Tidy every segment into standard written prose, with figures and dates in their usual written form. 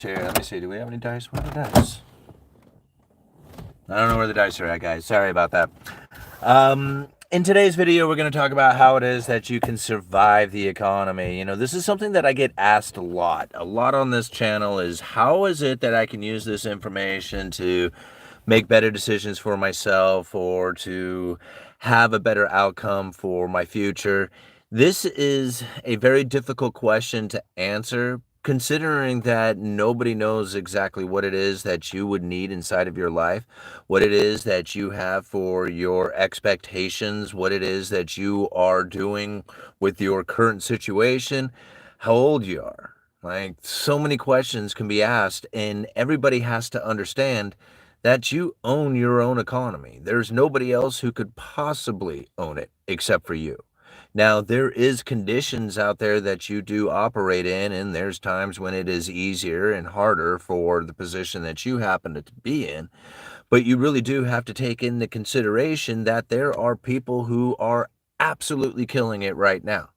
Here, let me see. Do we have any dice? Where are the dice? I don't know where the dice are at, guys. Sorry about that. In today's video, we're going to talk about how it is that you can survive the economy. You know, this is something that I get asked a lot. A lot on this channel is, how is it that I can use this information to make better decisions for myself or to have a better outcome for my future? This is a very difficult question to answer, considering that nobody knows exactly what it is that you would need inside of your life, what it is that you have for your expectations, what it is that you are doing with your current situation, how old you are. Like, so many questions can be asked, and everybody has to understand that you own your own economy. There's nobody else who could possibly own it except for you. Now, there is conditions out there that you do operate in, and there's times when it is easier and harder for the position that you happen to be in. But you really do have to take into consideration that there are people who are absolutely killing it right now.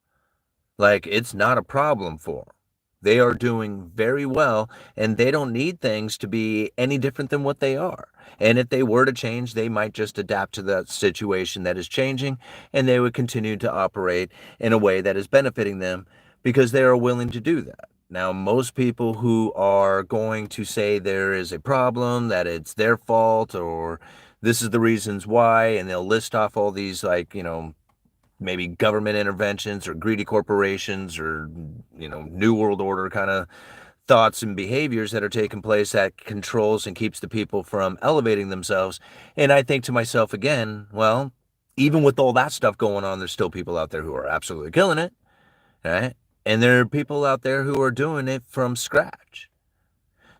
Like, it's not a problem for them. They are doing very well, and they don't need things to be any different than what they are. And if they were to change, they might just adapt to that situation that is changing, and they would continue to operate in a way that is benefiting them because they are willing to do that. Now, most people who are going to say there is a problem, that it's their fault, or this is the reasons why, and they'll list off all these, like, maybe government interventions or greedy corporations or, New World Order kind of thoughts and behaviors that are taking place that controls and keeps the people from elevating themselves. And I think to myself again, well, even with all that stuff going on, there's still people out there who are absolutely killing it, right? And there are people out there who are doing it from scratch.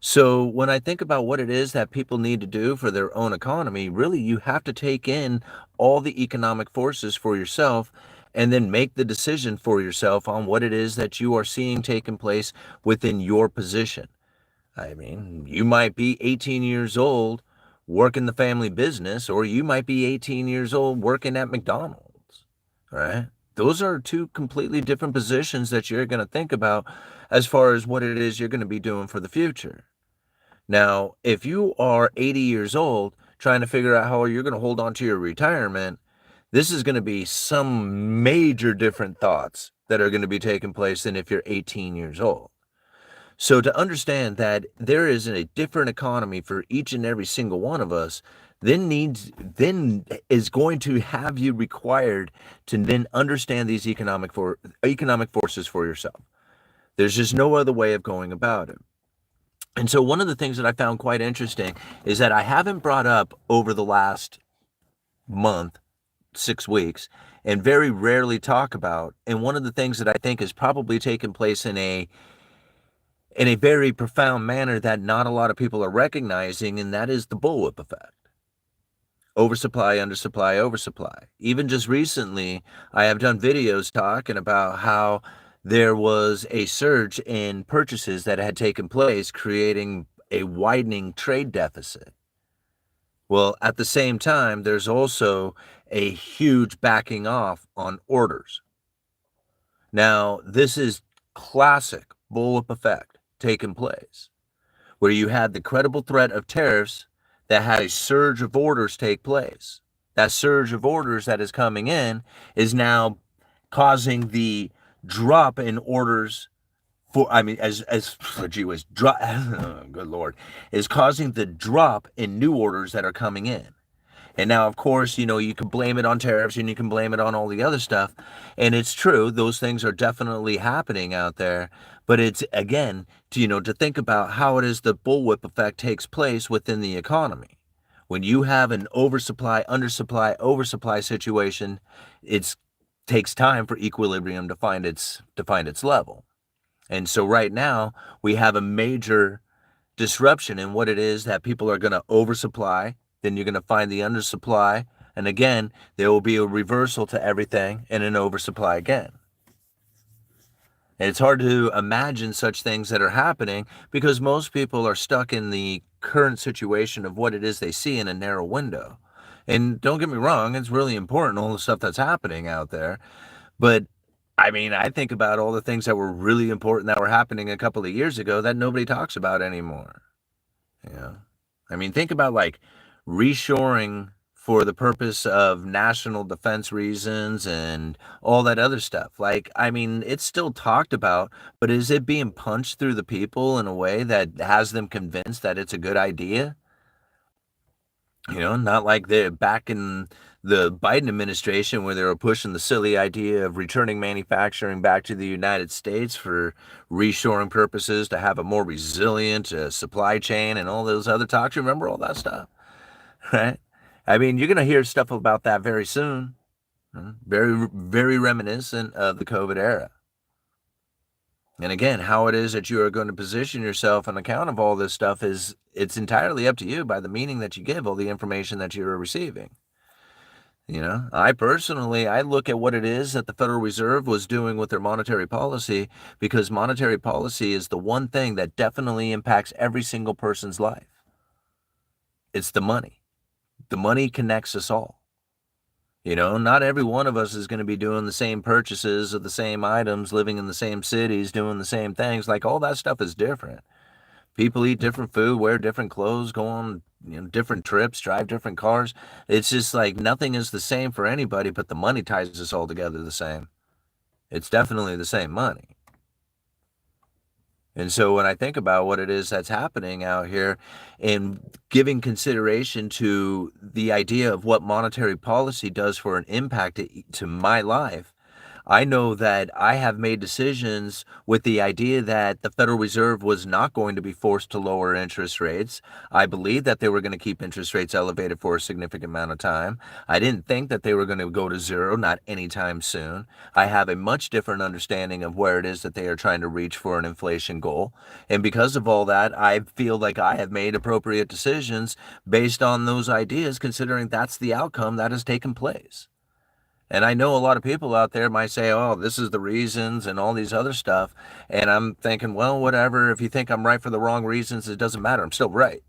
So when I think about what it is that people need to do for their own economy, really you have to take in all the economic forces for yourself and then make the decision for yourself on what it is that you are seeing taking place within your position. I mean, you might be 18 years old working the family business, or you might be 18 years old working at McDonald's, right? Those are two completely different positions that you're going to think about as far as what it is you're going to be doing for the future. Now, if you are 80 years old trying to figure out how you're going to hold on to your retirement, this is going to be some major different thoughts that are going to be taking place than if you're 18 years old. So to understand that there is a different economy for each and every single one of us, then is going to have you required to then understand these economic forces for yourself. There's just no other way of going about it. And so one of the things that I found quite interesting is that I haven't brought up over the last month, 6 weeks, and very rarely talk about, and one of the things that I think has probably taken place in a very profound manner that not a lot of people are recognizing, and that is the bullwhip effect. Oversupply, undersupply, oversupply. Even just recently, I have done videos talking about how there was a surge in purchases that had taken place, creating a widening trade deficit. Well, at the same time, there's also a huge backing off on orders. Now, this is classic bullwhip effect taking place, where you had the credible threat of tariffs that had a surge of orders take place. That surge of orders that is coming in is now causing the drop in orders for, good Lord, is causing the drop in new orders that are coming in. And now, of course, you can blame it on tariffs and you can blame it on all the other stuff. And it's true, those things are definitely happening out there. But it's, again, to think about how it is the bullwhip effect takes place within the economy. When you have an oversupply, oversupply situation, it takes time for equilibrium to find its level. And so right now, we have a major disruption in what it is that people are going to oversupply. Then you're going to find the undersupply. And again, there will be a reversal to everything and an oversupply again. And it's hard to imagine such things that are happening because most people are stuck in the current situation of what it is they see in a narrow window. And don't get me wrong, it's really important, all the stuff that's happening out there. But I mean, I think about all the things that were really important that were happening a couple of years ago that nobody talks about anymore. Yeah. I mean, think about like reshoring for the purpose of national defense reasons and all that other stuff. Like, I mean, it's still talked about, but is it being punched through the people in a way that has them convinced that it's a good idea? Not like they're back in the Biden administration where they were pushing the silly idea of returning manufacturing back to the United States for reshoring purposes to have a more resilient supply chain and all those other talks. You remember all that stuff, right? I mean, you're going to hear stuff about that very soon. Very, very reminiscent of the COVID era. And again, how it is that you are going to position yourself on account of all this stuff is it's entirely up to you by the meaning that you give all the information that you're receiving. I personally, I look at what it is that the Federal Reserve was doing with their monetary policy because monetary policy is the one thing that definitely impacts every single person's life. It's the money. The money connects us all. Not every one of us is going to be doing the same purchases of the same items, living in the same cities, doing the same things. Like all that stuff is different. People eat different food, wear different clothes, go on different trips, drive different cars. It's just like nothing is the same for anybody, but the money ties us all together the same. It's definitely the same money. And so when I think about what it is that's happening out here and giving consideration to the idea of what monetary policy does for an impact to my life, I know that I have made decisions with the idea that the Federal Reserve was not going to be forced to lower interest rates. I believe that they were going to keep interest rates elevated for a significant amount of time. I didn't think that they were going to go to zero, not anytime soon. I have a much different understanding of where it is that they are trying to reach for an inflation goal. And because of all that, I feel like I have made appropriate decisions based on those ideas, considering that's the outcome that has taken place. And I know a lot of people out there might say, oh, this is the reasons and all these other stuff. And I'm thinking, well, whatever. If you think I'm right for the wrong reasons, it doesn't matter. I'm still right.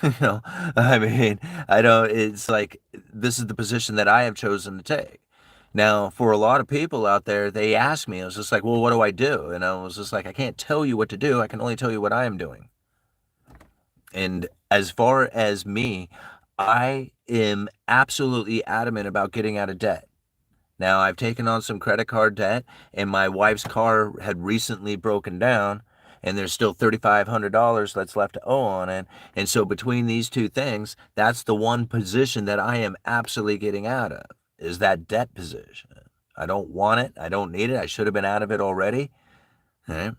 I mean, I don't, it's like, this is the position that I have chosen to take. Now, for a lot of people out there, they ask me, I was just like, well, what do I do? And I was just like, I can't tell you what to do. I can only tell you what I am doing. And as far as me, I am absolutely adamant about getting out of debt. Now, I've taken on some credit card debt, and my wife's car had recently broken down, and there's still $3,500 that's left to owe on it. And so between these two things, that's the one position that I am absolutely getting out of, is that debt position. I don't want it. I don't need it. I should have been out of it already. Okay?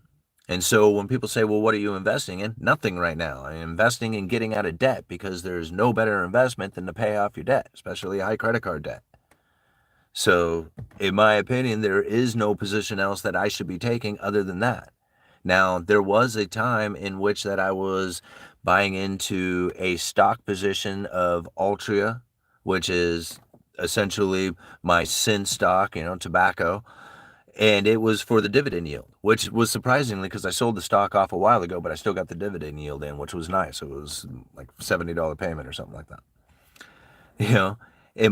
And so when people say, well, what are you investing in? Nothing right now. I'm investing in getting out of debt because there's no better investment than to pay off your debt, especially high credit card debt. So, in my opinion, there is no position else that I should be taking other than that. Now, there was a time in which that I was buying into a stock position of Altria, which is essentially my sin stock, tobacco, and it was for the dividend yield, which was surprisingly because I sold the stock off a while ago, but I still got the dividend yield in, which was nice. It was like $70 payment or something like that. you know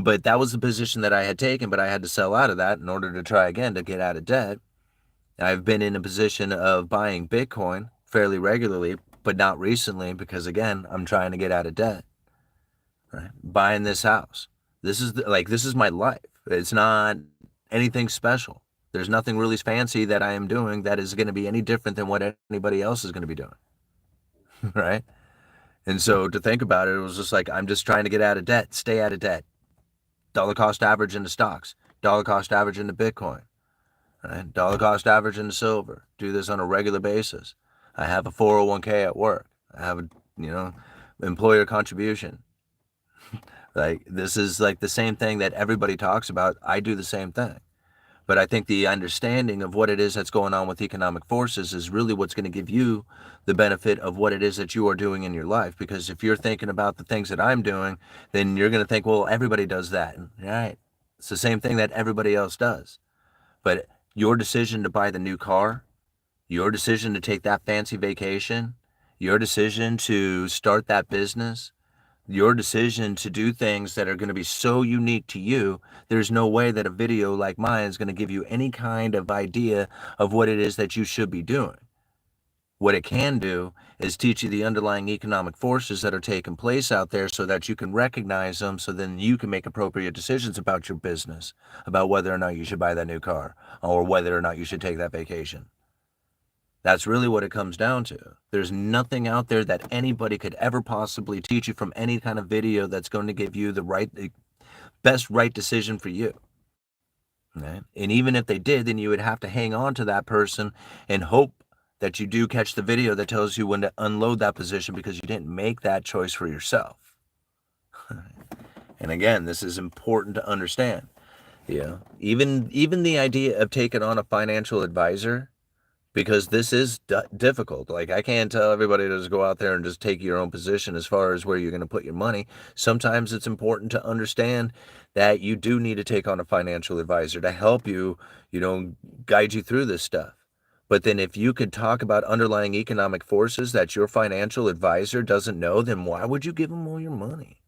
but that was the position that I had taken, but I had to sell out of that in order to try again to get out of debt. I've been in a position of buying Bitcoin fairly regularly, but not recently because again, I'm trying to get out of debt, right? Buying this house. This is my life. It's not anything special. There's nothing really fancy that I am doing that is going to be any different than what anybody else is going to be doing. Right? And so to think about it, it was just like, I'm just trying to get out of debt, stay out of debt. Dollar cost average into stocks, dollar cost average into Bitcoin, right? Dollar cost average into silver. Do this on a regular basis. I have a 401k at work. I have a, employer contribution. Like this is like the same thing that everybody talks about. I do the same thing. But I think the understanding of what it is that's going on with economic forces is really what's going to give you the benefit of what it is that you are doing in your life. Because if you're thinking about the things that I'm doing, then you're going to think, well, everybody does that. All right. It's the same thing that everybody else does. But your decision to buy the new car, your decision to take that fancy vacation, your decision to start that business, Your decision to do things that are going to be so unique to you, there's no way that a video like mine is going to give you any kind of idea of what it is that you should be doing. What it can do is teach you the underlying economic forces that are taking place out there so that you can recognize them, so then you can make appropriate decisions about your business, about whether or not you should buy that new car or whether or not you should take that vacation. That's really what it comes down to. There's nothing out there that anybody could ever possibly teach you from any kind of video that's going to give you the best right decision for you. Right? And even if they did, then you would have to hang on to that person and hope that you do catch the video that tells you when to unload that position, because you didn't make that choice for yourself. And again, this is important to understand. Even the idea of taking on a financial advisor, because this is difficult. Like, I can't tell everybody to just go out there and just take your own position as far as where you're going to put your money. Sometimes it's important to understand that you do need to take on a financial advisor to help you, guide you through this stuff. But then if you could talk about underlying economic forces that your financial advisor doesn't know, then why would you give them all your money?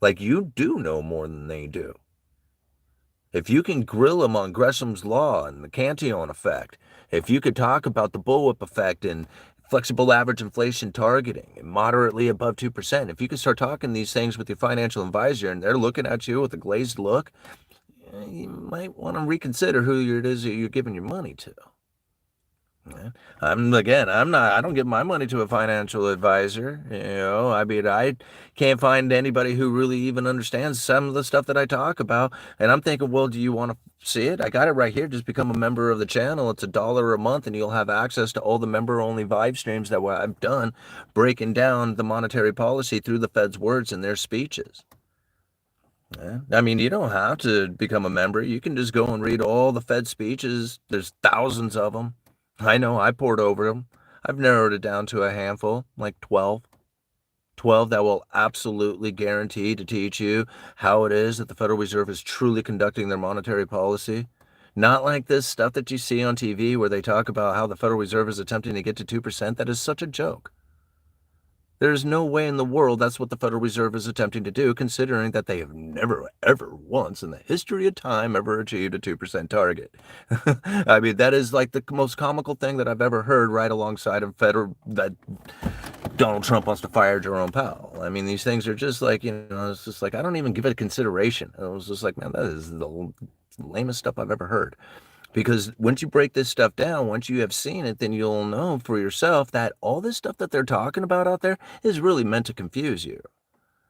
Like, you do know more than they do. If you can grill them on Gresham's law and the Cantillon effect, if you could talk about the bullwhip effect and flexible average inflation targeting and moderately above 2%, if you could start talking these things with your financial advisor and they're looking at you with a glazed look, you might want to reconsider who it is that you're giving your money to. I don't give my money to a financial advisor. I can't find anybody who really even understands some of the stuff that I talk about. And I'm thinking, well, do you want to see it? I got it right here. Just become a member of the channel. It's $1 a month, and you'll have access to all the member-only vibe streams that I've done, breaking down the monetary policy through the Fed's words and their speeches. I mean, you don't have to become a member. You can just go and read all the Fed speeches. There's thousands of them. I know, I poured over them. I've narrowed it down to a handful, like 12. 12 that will absolutely guarantee to teach you how it is that the Federal Reserve is truly conducting their monetary policy. Not like this stuff that you see on TV where they talk about how the Federal Reserve is attempting to get to 2%. That is such a joke. There's no way in the world that's what the Federal Reserve is attempting to do, considering that they have never, ever once in the history of time ever achieved a 2% target. I mean, that is like the most comical thing that I've ever heard, right alongside of that Donald Trump wants to fire Jerome Powell. I mean, these things are just like, it's just like, I don't even give it a consideration. I was just like, man, that is the lamest stuff I've ever heard. Because once you break this stuff down, once you have seen it, then you'll know for yourself that all this stuff that they're talking about out there is really meant to confuse you.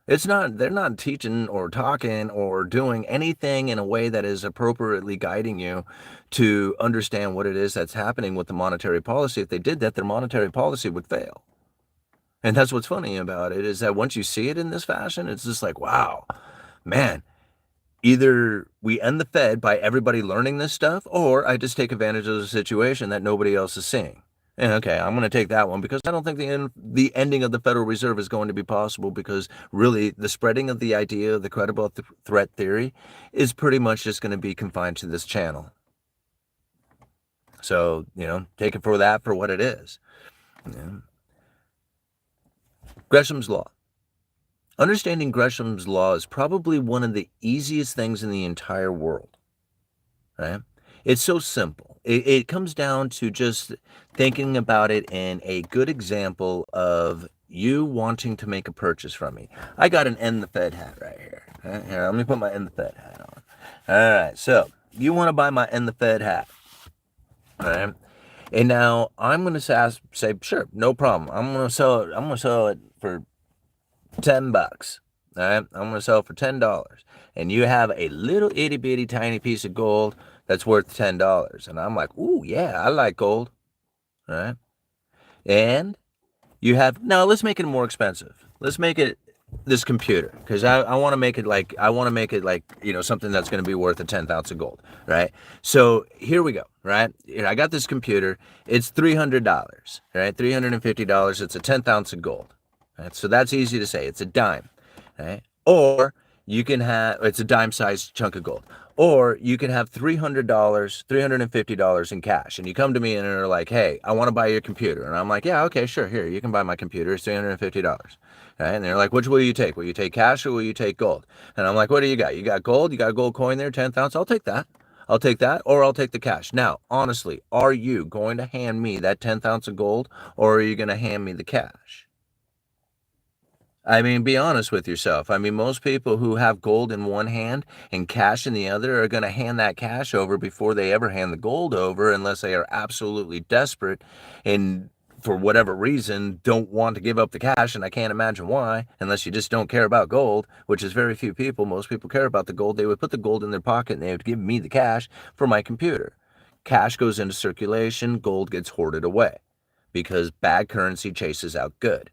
They're not teaching or talking or doing anything in a way that is appropriately guiding you to understand what it is that's happening with the monetary policy. If they did that, their monetary policy would fail. And that's what's funny about it, is that once you see it in this fashion, it's just like, wow, man. Either we end the Fed by everybody learning this stuff, or I just take advantage of the situation that nobody else is seeing. And okay, I'm going to take that one, because I don't think the ending of the Federal Reserve is going to be possible, because really the spreading of the idea of the credible threat theory is pretty much just going to be confined to this channel. So, take it for what it is. Gresham's law. Understanding Gresham's law is probably one of the easiest things in the entire world. Right? It's so simple. It comes down to just thinking about it in a good example of you wanting to make a purchase from me. I got an End the Fed hat right here. Right? Here, let me put my End the Fed hat on. All right, so you want to buy my End the Fed hat. All right? And now I'm going to say, sure, no problem. I'm going to sell it for $10. All right, I'm going to sell it for $10, and you have a little itty bitty tiny piece of gold that's worth $10, and I'm like, ooh, yeah, I like gold. All right, and you have, now let's make it more expensive. Let's make it this computer, because I want to make it like something that's going to be worth a 10th ounce of gold, right? So here we go, right? Here, I got this computer. It's $300, right? $350. It's a 10th ounce of gold. Right? So that's easy to say. It's a dime. Right? Or you can have, it's a dime-sized chunk of gold. Or you can have $300, $350 in cash. And you come to me and are like, hey, I want to buy your computer. And I'm like, yeah, okay, sure. Here, you can buy my computer. It's $350. Right? And they're like, which will you take? Will you take cash or will you take gold? And I'm like, what do you got? You got gold? You got a gold coin there, 10th ounce? I'll take that. I'll take that, or I'll take the cash. Now, honestly, are you going to hand me that 10th ounce of gold, or are you going to hand me the cash? I mean, be honest with yourself. I mean, most people who have gold in one hand and cash in the other are going to hand that cash over before they ever hand the gold over, unless they are absolutely desperate and for whatever reason don't want to give up the cash. And I can't imagine why, unless you just don't care about gold, which is very few people. Most people care about the gold. They would put the gold in their pocket and they would give me the cash for my computer. Cash goes into circulation, gold gets hoarded away because bad currency chases out good.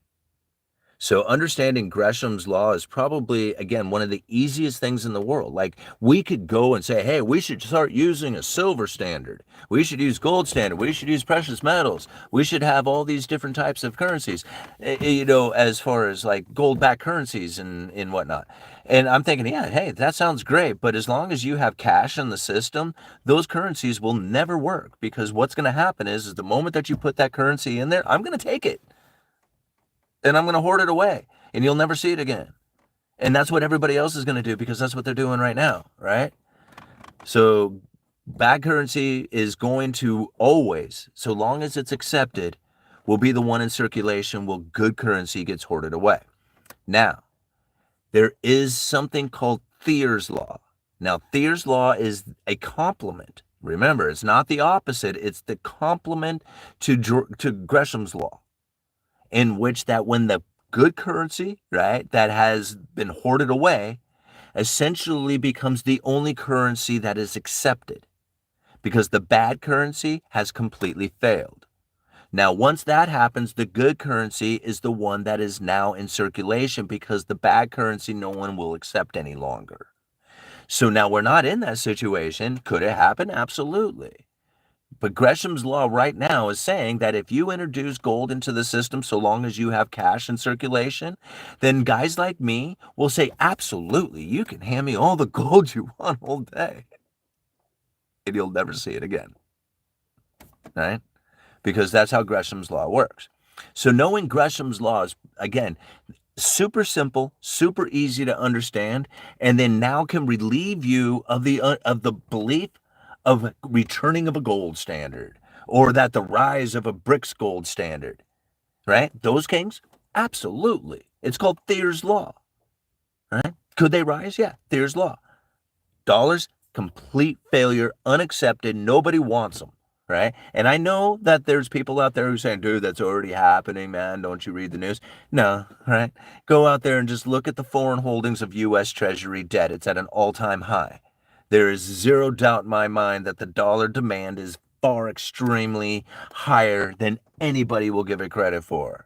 So understanding Gresham's law is probably, again, one of the easiest things in the world. Like, we could go and say, hey, we should start using a silver standard. We should use gold standard. We should use precious metals. We should have all these different types of currencies, as far as like gold-backed currencies and whatnot. And I'm thinking, yeah, hey, that sounds great. But as long as you have cash in the system, those currencies will never work, because what's going to happen is the moment that you put that currency in there, I'm going to take it. And I'm going to hoard it away, and you'll never see it again. And that's what everybody else is going to do, because that's what they're doing right now, right? So bad currency is going to always, so long as it's accepted, will be the one in circulation while good currency gets hoarded away. Now, there is something called Thayer's law. Now, Thayer's law is a complement. Remember, it's not the opposite. It's the complement to Gresham's law, in which that when the good currency, right, that has been hoarded away, essentially becomes the only currency that is accepted, because the bad currency has completely failed. Now, once that happens, the good currency is the one that is now in circulation, because the bad currency no one will accept any longer. So now we're not in that situation. Could it happen? Absolutely. But Gresham's law right now is saying that if you introduce gold into the system, so long as you have cash in circulation, then guys like me will say, absolutely, you can hand me all the gold you want all day, and you'll never see it again, right? Because that's how Gresham's law works. So knowing Gresham's law is, again, super simple, super easy to understand, and then now can relieve you of the belief of returning of a gold standard, or that the rise of a BRICS gold standard, right? Those kings, absolutely. It's called Thayer's law, right? Could they rise? Yeah, Thayer's law. Dollars, complete failure, unaccepted. Nobody wants them, right? And I know that there's people out there who are saying, dude, that's already happening, man. Don't you read the news? No, right? Go out there and just look at the foreign holdings of U.S. Treasury debt. It's at an all-time high. There is zero doubt in my mind that the dollar demand is far extremely higher than anybody will give it credit for.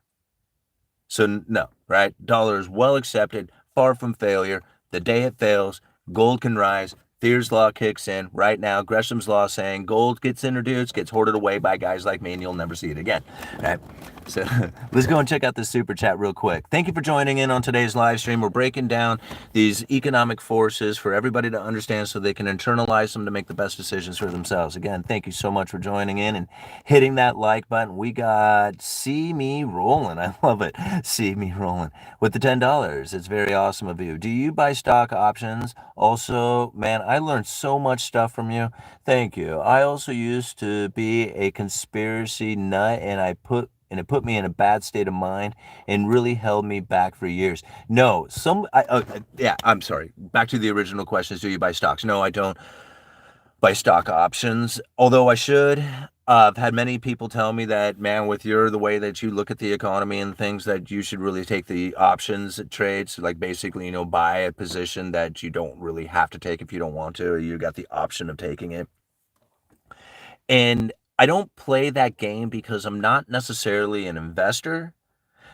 So no, right? Dollar is well accepted, far from failure. The day it fails, gold can rise. Thayer's law kicks in right now. Gresham's law saying gold gets introduced, gets hoarded away by guys like me, and you'll never see it again. Right? So let's go and check out this super chat real quick. Thank you for joining in on today's live stream. We're breaking down these economic forces for everybody to understand, so they can internalize them to make the best decisions for themselves. Again, thank you so much for joining in and hitting that like button. We got See Me Rolling. I love it. See Me Rolling with the $10. It's very awesome of you. Do you buy stock options? Also, man, I learned so much stuff from you. Thank you. I also used to be a conspiracy nut, and it put me in a bad state of mind and really held me back for years. No, I'm sorry. Back to the original questions. Do you buy stocks? No, I don't buy stock options, although I should. I've had many people tell me that, man, with the way that you look at the economy and things, that you should really take the options trades, like basically, buy a position that you don't really have to take if you don't want to, or you got the option of taking it. And I don't play that game because I'm not necessarily an investor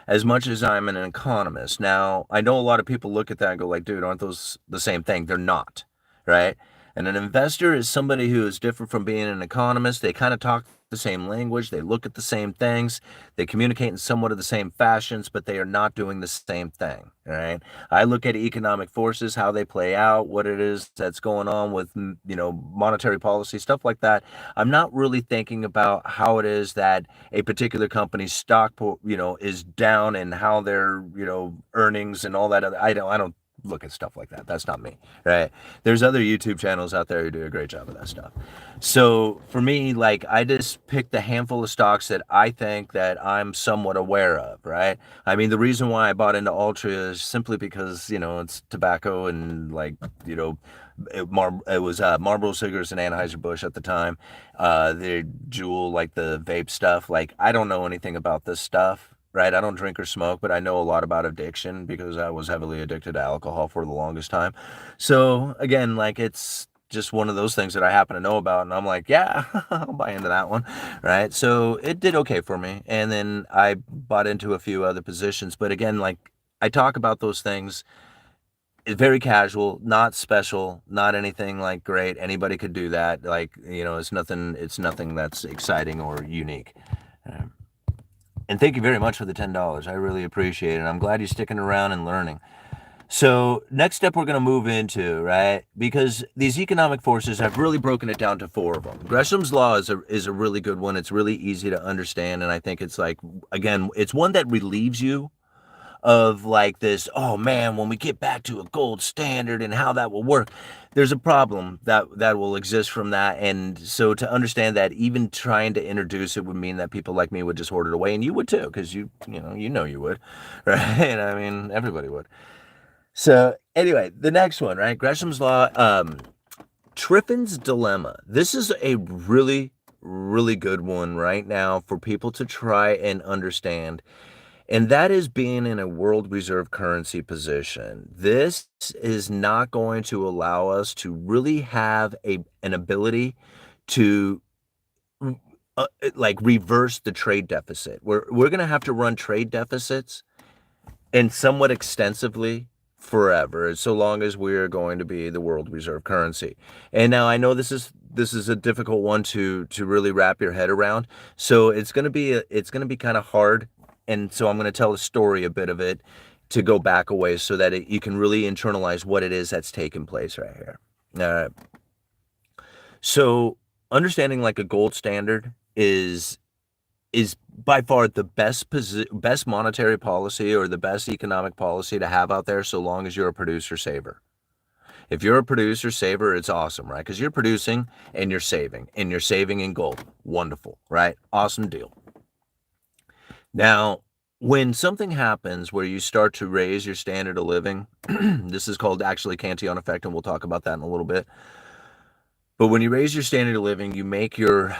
as much as I'm an economist. Now, I know a lot of people look at that and go like, dude, aren't those the same thing? They're not, right? And an investor is somebody who is different from being an economist. They kind of talk the same language, they look at the same things, they communicate in somewhat of the same fashions, but they are not doing the same thing. All right. I look at economic forces, how they play out, what it is that's going on with, monetary policy, stuff like that. I'm not really thinking about how it is that a particular company's stock, is down and how their, earnings and all that other. I don't look at stuff like that. That's not me, right? There's other YouTube channels out there who do a great job of that stuff. So for me, like, I just picked a handful of stocks that I think that I'm somewhat aware of, right? I mean, the reason why I bought into Altria is simply because, it's tobacco and, like, it was Marlboro cigars and Anheuser-Busch at the time. The Juul, like the vape stuff. Like, I don't know anything about this stuff, right? I don't drink or smoke, but I know a lot about addiction because I was heavily addicted to alcohol for the longest time. So again, like, it's just one of those things that I happen to know about, and I'm like, yeah, I'll buy into that one, right? So it did okay for me, and then I bought into a few other positions. But again, like, I talk about those things. It's very casual, not special, not anything like great. Anybody could do that. Like, it's nothing. It's nothing that's exciting or unique. And thank you very much for the $10. I really appreciate it. I'm glad you're sticking around and learning. So next step we're going to move into, right? Because these economic forces, I've really broken it down to 4 of them. Gresham's law is a really good one. It's really easy to understand. And I think it's like, again, it's one that relieves you of like this, oh man, when we get back to a gold standard and how that will work, there's a problem that will exist from that. And so to understand that, even trying to introduce it would mean that people like me would just hoard it away, and you would too, because you would, right? I mean, everybody would. So anyway, the next one, right? Gresham's law, Triffin's dilemma. This is a really, really good one right now for people to try and understand. And that is being in a world reserve currency position. This is not going to allow us to really have an ability to like reverse the trade deficit. We're going to have to run trade deficits, and somewhat extensively, forever, so long as we're going to be the world reserve currency. And now I know this is a difficult one to really wrap your head around. So it's going to be kind of hard. And so I'm going to tell the story, a bit of it, to go back a ways so that you can really internalize what it is that's taking place right here. All right. So understanding like a gold standard is by far the best monetary policy or the best economic policy to have out there, so long as you're a producer saver. If you're a producer saver, it's awesome, right? Because you're producing and you're saving in gold. Wonderful, right? Awesome deal. Now, when something happens where you start to raise your standard of living, this is called actually Cantillon effect, and we'll talk about that in a little bit. But when you raise your standard of living, you make your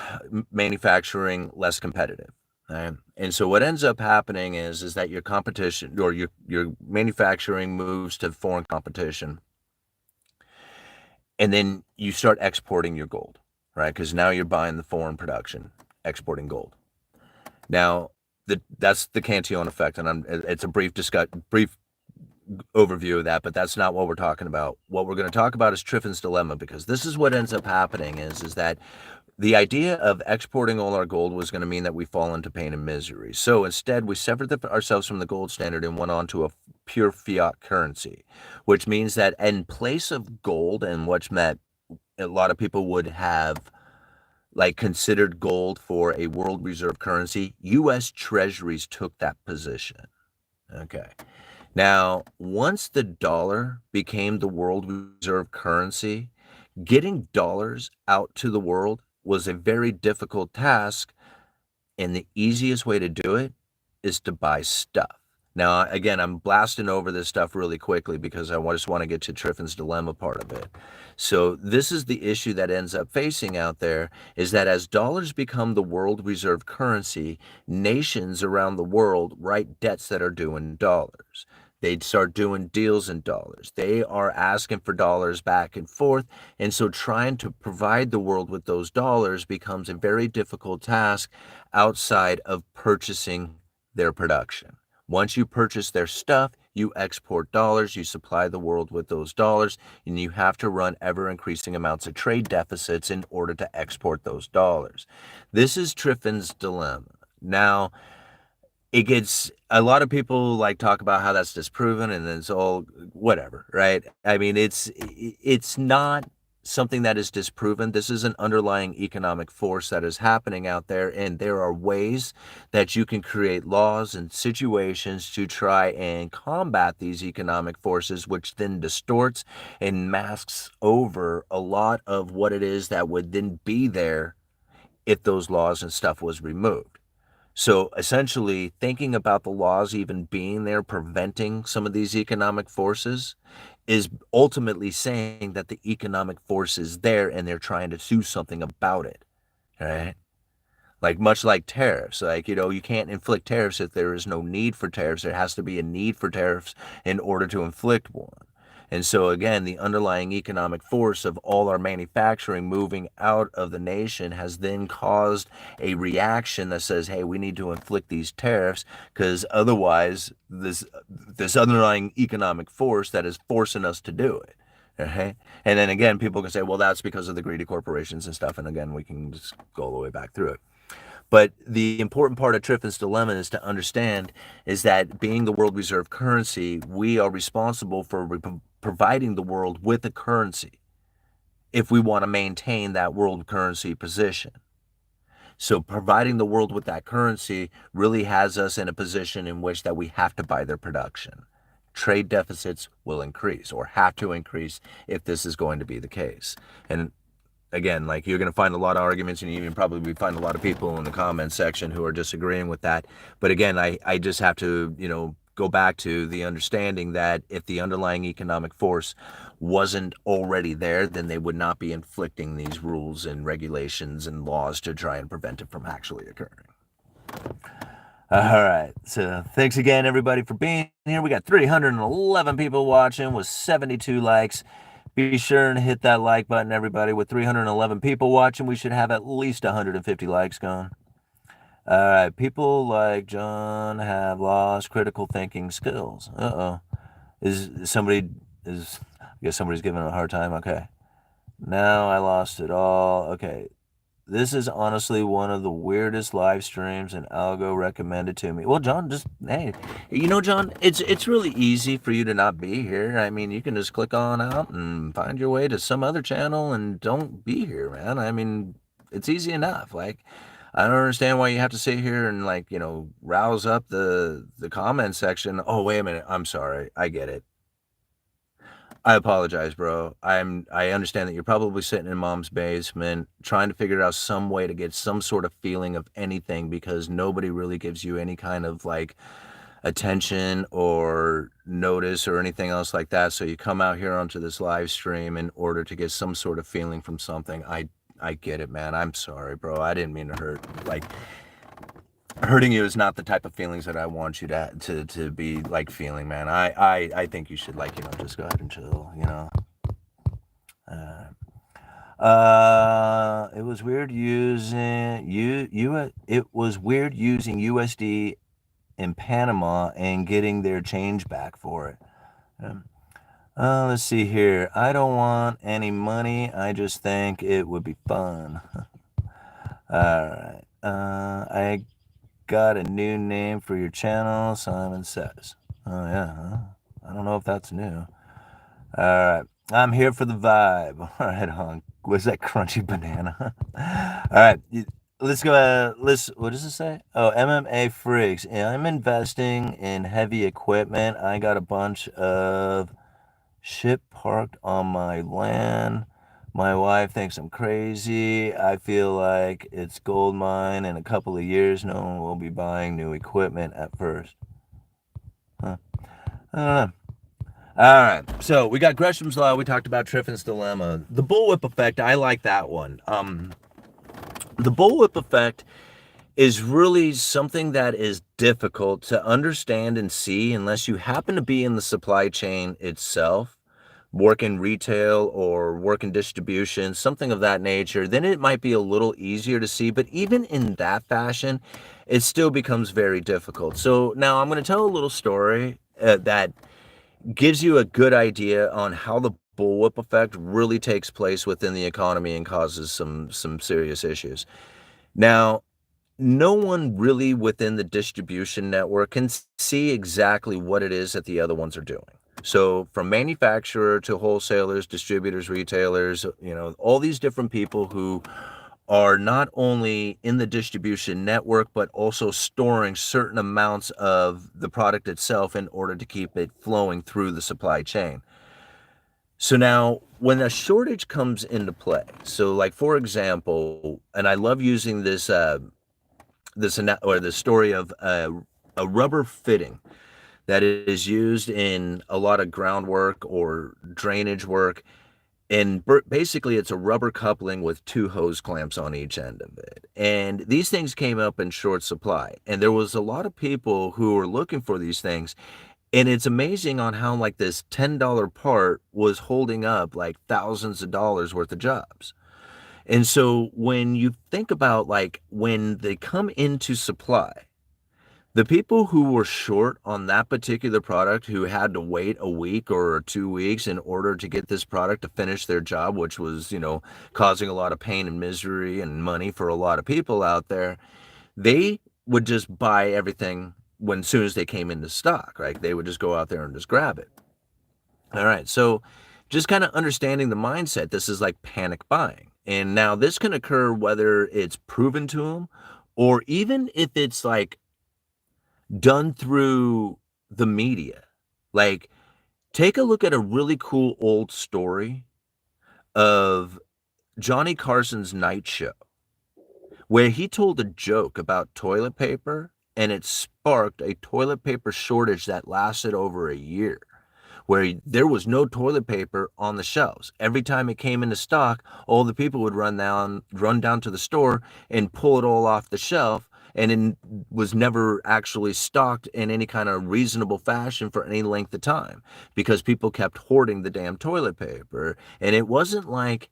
manufacturing less competitive. Right? And so what ends up happening is that your competition, or your manufacturing, moves to foreign competition. And then you start exporting your gold, right? Because now you're buying the foreign production, exporting gold. Now, that's the Cantillon effect, and it's a brief overview of that, but that's not what we're talking about. What we're going to talk about is Triffin's dilemma, because this is what ends up happening is that the idea of exporting all our gold was going to mean that we fall into pain and misery. So instead, we severed ourselves from the gold standard and went on to a pure fiat currency, which means that in place of gold, and what's meant, a lot of people would have like considered gold for a world reserve currency, U.S. Treasuries took that position. Okay. Now, once the dollar became the world reserve currency, getting dollars out to the world was a very difficult task, and the easiest way to do it is to buy stuff. Now, again, I'm blasting over this stuff really quickly because I just want to get to Triffin's dilemma part of it. So this is the issue that ends up facing out there, is that as dollars become the world reserve currency, nations around the world write debts that are due in dollars. They'd start doing deals in dollars. They are asking for dollars back and forth. And so trying to provide the world with those dollars becomes a very difficult task outside of purchasing their production. Once you purchase their stuff, You export dollars, you supply the world with those dollars, and you have to run ever increasing amounts of trade deficits in order to export those dollars. This is Triffin's dilemma. Now, it gets a lot of people like talk about how that's disproven and it's all whatever, right? I mean, it's not something that is disproven. This is an underlying economic force that is happening out there, and there are ways that you can create laws and situations to try and combat these economic forces, which then distorts and masks over a lot of what it is that would then be there if those laws and stuff was removed. So essentially, thinking about the laws even being there, preventing some of these economic forces, is ultimately saying that the economic force is there and they're trying to do something about it, right? Like much like tariffs, like, you can't inflict tariffs if there is no need for tariffs. There has to be a need for tariffs in order to inflict one. And so again, the underlying economic force of all our manufacturing moving out of the nation has then caused a reaction that says, hey, we need to inflict these tariffs because otherwise this underlying economic force that is forcing us to do it. Okay? And then again, people can say, well, that's because of the greedy corporations and stuff. And again, we can just go all the way back through it. But the important part of Triffin's dilemma is to understand is that being the world reserve currency, we are responsible for providing the world with a currency if we want to maintain that world currency position. So providing the world with that currency really has us in a position in which that we have to buy their production. Trade deficits will increase or have to increase if this is going to be the case. And again, like you're going to find a lot of arguments and you even probably find a lot of people in the comments section who are disagreeing with that. But again, I just have to, go back to the understanding that if the underlying economic force wasn't already there, then they would not be inflicting these rules and regulations and laws to try and prevent it from actually occurring. All right. So thanks again, everybody, for being here. We got 311 people watching with 72 likes. Be sure and hit that like button, everybody. With 311 people watching, we should have at least 150 likes going. All right. People like John have lost critical thinking skills. Uh-oh. I guess somebody's giving a hard time. Okay. Now I lost it all. Okay. This is honestly one of the weirdest live streams and algo recommended to me. Well, John, hey, John, it's really easy for you to not be here. I mean, you can just click on out and find your way to some other channel and don't be here, man. I mean, it's easy enough. Like, I don't understand why you have to sit here and rouse up the comment section. Oh, wait a minute. I'm sorry. I get it. I apologize, bro. I understand that you're probably sitting in mom's basement trying to figure out some way to get some sort of feeling of anything because nobody really gives you any kind of attention or notice or anything else like that. So you come out here onto this live stream in order to get some sort of feeling from something. I get it, man. I'm sorry, bro. I didn't mean to hurt. Hurting you is not the type of feelings that I want you to be feeling, man. I think you should just go ahead and chill, It was weird using it was weird using USD in Panama and getting their change back for it. Let's see here. I don't want any money. I just think it would be fun. All right. I got a new name for your channel, Simon says. Oh, yeah, huh? I don't know if that's new. All right. I'm here for the vibe. All right, hon. Was that crunchy banana? All right. Let's go. What does it say? Oh, MMA freaks. I'm investing in heavy equipment. I got a bunch of shit parked on my land. My wife thinks I'm crazy. I feel like it's gold mine. In a couple of years, no one will be buying new equipment at first. Huh. I don't know. All right. So we got Gresham's Law. We talked about Triffin's Dilemma. The bullwhip effect, I like that one. The bullwhip effect is really something that is difficult to understand and see unless you happen to be in the supply chain itself. Work in retail or work in distribution, something of that nature, then it might be a little easier to see. But even in that fashion, it still becomes very difficult. So now I'm going to tell a little story that gives you a good idea on how the bullwhip effect really takes place within the economy and causes some serious issues. Now, no one really within the distribution network can see exactly what it is that the other ones are doing. So from manufacturer to wholesalers, distributors, retailers, all these different people who are not only in the distribution network, but also storing certain amounts of the product itself in order to keep it flowing through the supply chain. So now when a shortage comes into play, so like for example, and I love using the story of a rubber fitting that is used in a lot of groundwork or drainage work. And basically, it's a rubber coupling with two hose clamps on each end of it. And these things came up in short supply. And there was a lot of people who were looking for these things. And it's amazing on how like this $10 part was holding up like thousands of dollars worth of jobs. And so when you think about like when they come into supply, the people who were short on that particular product, who had to wait a week or 2 weeks in order to get this product to finish their job, which was, causing a lot of pain and misery and money for a lot of people out there, they would just buy everything when as soon as they came into stock, right? They would just go out there and just grab it. All right. So just kind of understanding the mindset, this is like panic buying. And now this can occur whether it's proven to them or even if it's like done through the media. Like, take a look at a really cool old story of Johnny Carson's night show, where he told a joke about toilet paper and it sparked a toilet paper shortage that lasted over a year, where there was no toilet paper on the shelves. Every time it came into stock, all the people would run down to the store and pull it all off the shelf, and it was never actually stocked in any kind of reasonable fashion for any length of time because people kept hoarding the damn toilet paper. And it wasn't like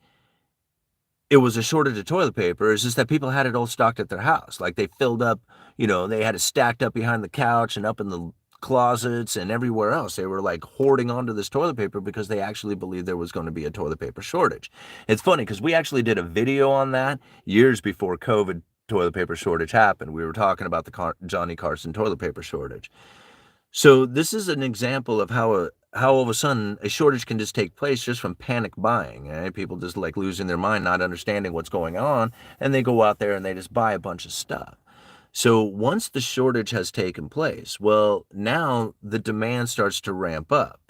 it was a shortage of toilet paper. It's just that people had it all stocked at their house. Like they filled up, they had it stacked up behind the couch and up in the closets and everywhere else. They were like hoarding onto this toilet paper because they actually believed there was going to be a toilet paper shortage. It's funny because we actually did a video on that years before COVID toilet paper shortage happened. We were talking about the Johnny Carson toilet paper shortage. So this is an example of how all of a sudden a shortage can just take place just from panic buying. Right? People just like losing their mind, not understanding what's going on, and they go out there and they just buy a bunch of stuff. So once the shortage has taken place, well, now the demand starts to ramp up.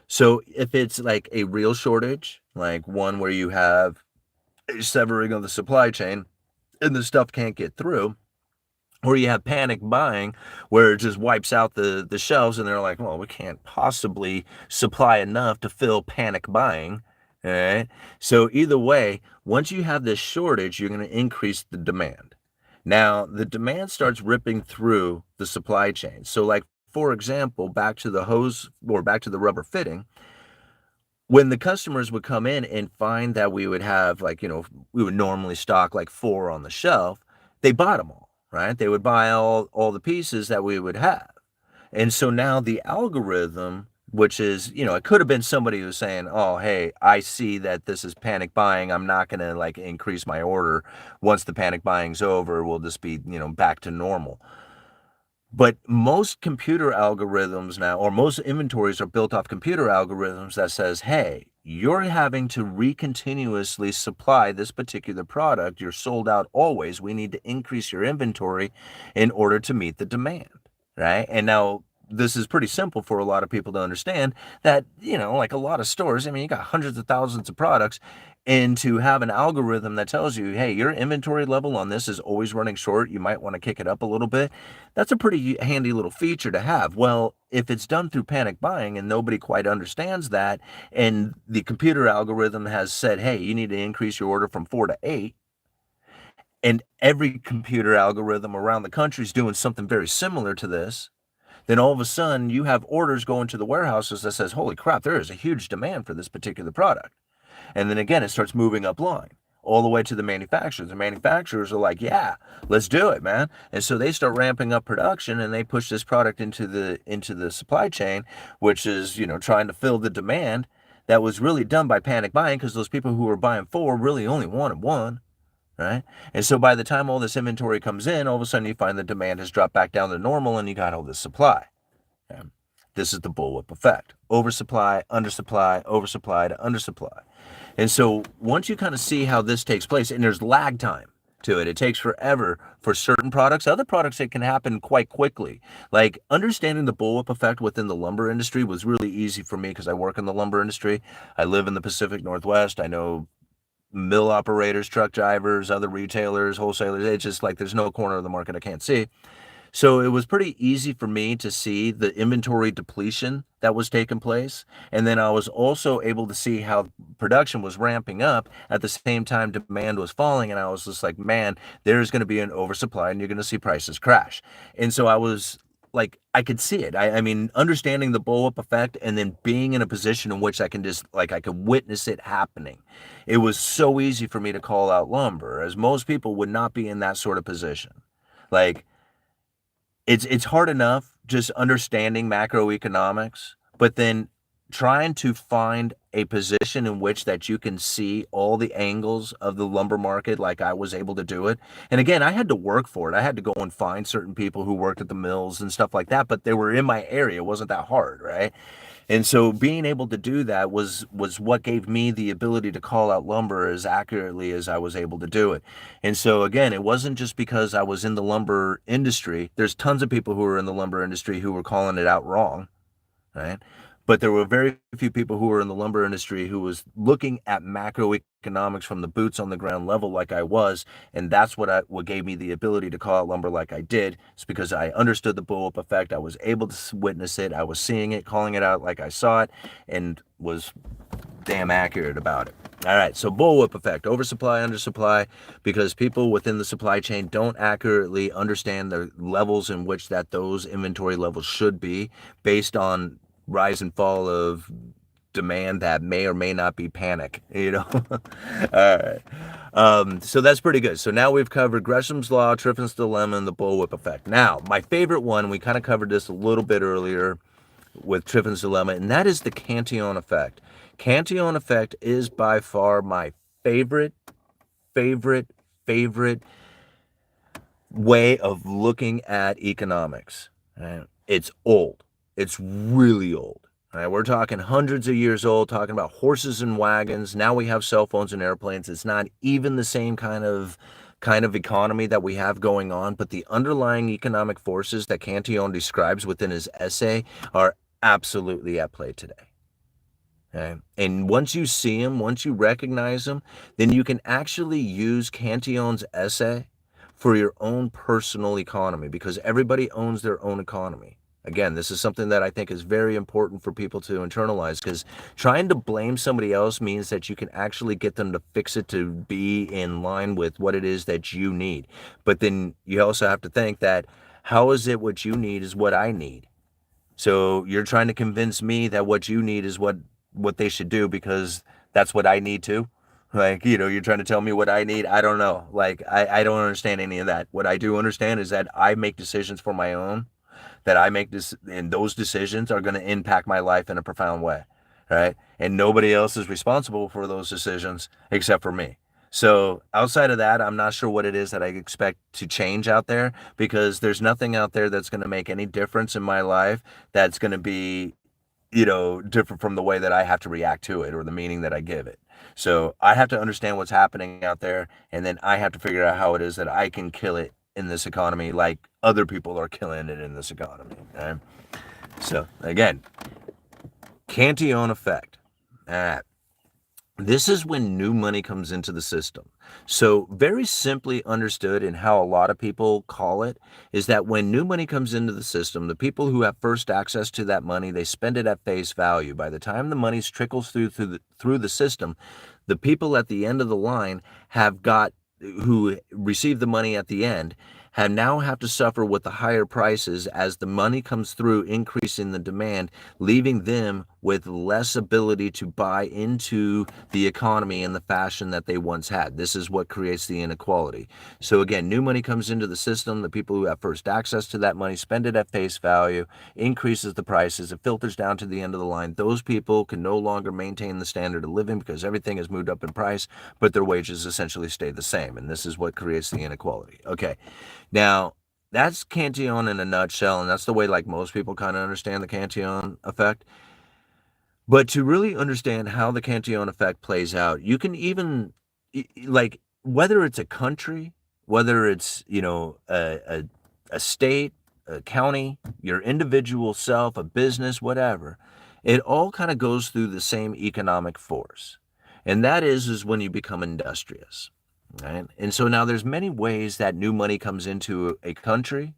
So if it's like a real shortage, like one where you have a severing of the supply chain and the stuff can't get through, or you have panic buying where it just wipes out the shelves and they're like, well, we can't possibly supply enough to fill panic buying. All right. So either way, once you have this shortage, you're going to increase the demand. Now, the demand starts ripping through the supply chain. So like, for example, back to the hose or back to the rubber fitting, when the customers would come in and find that we would have like, we would normally stock like 4 on the shelf, they bought them all, right? They would buy all the pieces that we would have. And so now the algorithm, which is, it could have been somebody who's saying, oh, hey, I see that this is panic buying. I'm not going to like increase my order. Once the panic buying's over, we'll just be, back to normal. But most computer algorithms now, or most inventories are built off computer algorithms that says, hey, you're having to continuously supply this particular product. You're sold out always. We need to increase your inventory in order to meet the demand, right? And now this is pretty simple for a lot of people to understand that, like a lot of stores, I mean, you got hundreds of thousands of products, and to have an algorithm that tells you, hey, your inventory level on this is always running short, you might want to kick it up a little bit. That's a pretty handy little feature to have. Well, if it's done through panic buying and nobody quite understands that, and the computer algorithm has said, hey, you need to increase your order from 4 to 8, and every computer algorithm around the country is doing something very similar to this, then all of a sudden you have orders going to the warehouses that says, holy crap, there is a huge demand for this particular product. And then again, it starts moving up line. all the way to the manufacturers. The manufacturers are like, yeah, let's do it, man. And so they start ramping up production, and they push this product into the supply chain, which is, trying to fill the demand that was really done by panic buying, because those people who were buying 4 really only wanted 1. Right? And so by the time all this inventory comes in, all of a sudden you find the demand has dropped back down to normal, and you got all this supply. Okay? This is the bullwhip effect. Oversupply, undersupply, oversupply to undersupply. And so once you kind of see how this takes place, and there's lag time to it, it takes forever for certain products. Other products, it can happen quite quickly. Like understanding the bullwhip effect within the lumber industry was really easy for me, because I work in the lumber industry. I live in the Pacific Northwest. I know mill operators, truck drivers, other retailers, wholesalers. It's just like there's no corner of the market I can't see. So it was pretty easy for me to see the inventory depletion that was taking place. And then I was also able to see how production was ramping up at the same time demand was falling. And I was just like, man, there's going to be an oversupply, and you're going to see prices crash. And so I was like, I could see it. I mean, understanding the bullwhip effect, and then being in a position in which I can just, like, I could witness it happening. It was so easy for me to call out lumber, as most people would not be in that sort of position. Like, it's hard enough just understanding macroeconomics, but then trying to find a position in which that you can see all the angles of the lumber market, like I was able to do it. And again, I had to work for it. I had to go and find certain people who worked at the mills and stuff like that, but they were in my area. It wasn't that hard, right? And so being able to do that was what gave me the ability to call out lumber as accurately as I was able to do it. And so again, it wasn't just because I was in the lumber industry. There's tons of people who are in the lumber industry who were calling it out wrong, right? But there were very few people who were in the lumber industry who was looking at macroeconomics from the boots on the ground level like I was. And that's what gave me the ability to call out lumber like I did. It's because I understood the bullwhip effect. I was able to witness it. I was seeing it, calling it out like I saw it, and was damn accurate about it. All right, so bullwhip effect, oversupply, undersupply, because people within the supply chain don't accurately understand the levels in which that those inventory levels should be based on rise and fall of demand that may or may not be panic, All right. So that's pretty good. So now we've covered Gresham's law, Triffin's dilemma, and the bullwhip effect. Now, my favorite one, we kind of covered this a little bit earlier with Triffin's dilemma, and that is the Cantillon effect. Cantillon effect is by far my favorite way of looking at economics. It's old. It's really old. All right, we're talking hundreds of years old, talking about horses and wagons. Now we have cell phones and airplanes. It's not even the same kind of economy that we have going on, but the underlying economic forces that Cantillon describes within his essay are absolutely at play today. Okay? And once you see them, once you recognize them, then you can actually use Cantillon's essay for your own personal economy, because everybody owns their own economy. Again, this is something that I think is very important for people to internalize, because trying to blame somebody else means that you can actually get them to fix it to be in line with what it is that you need. But then you also have to think that, how is it what you need is what I need? So you're trying to convince me that what you need is what they should do, because that's what I need too. Like, you're trying to tell me what I need. I don't know. Like, I don't understand any of that. What I do understand is that I make decisions for my own, that I make this, and those decisions are going to impact my life in a profound way, right? And nobody else is responsible for those decisions except for me. So outside of that, I'm not sure what it is that I expect to change out there, because there's nothing out there that's going to make any difference in my life that's going to be, different from the way that I have to react to it or the meaning that I give it. So I have to understand what's happening out there, and then I have to figure out how it is that I can kill it in this economy like other people are killing it in this economy. Okay? So again, Cantillon effect. This is when new money comes into the system. So very simply understood, and how a lot of people call it, is that when new money comes into the system, the people who have first access to that money, they spend it at face value. By the time the money trickles through the system, the people at the end of the line who receive the money at the end now have to suffer with the higher prices as the money comes through, increasing the demand, leaving them with less ability to buy into the economy in the fashion that they once had. This is what creates the inequality. So again, new money comes into the system. The people who have first access to that money spend it at face value, increases the prices, it filters down to the end of the line. Those people can no longer maintain the standard of living because everything has moved up in price, but their wages essentially stay the same. And this is what creates the inequality. Okay, now that's Cantillon in a nutshell, and that's the way like most people kind of understand the Cantillon effect. But to really understand how the Cantillon effect plays out, you can even like whether it's a country, whether it's a state, a county, your individual self, a business, whatever, it all kind of goes through the same economic force, and that is when you become industrious, right? And so now there's many ways that new money comes into a country.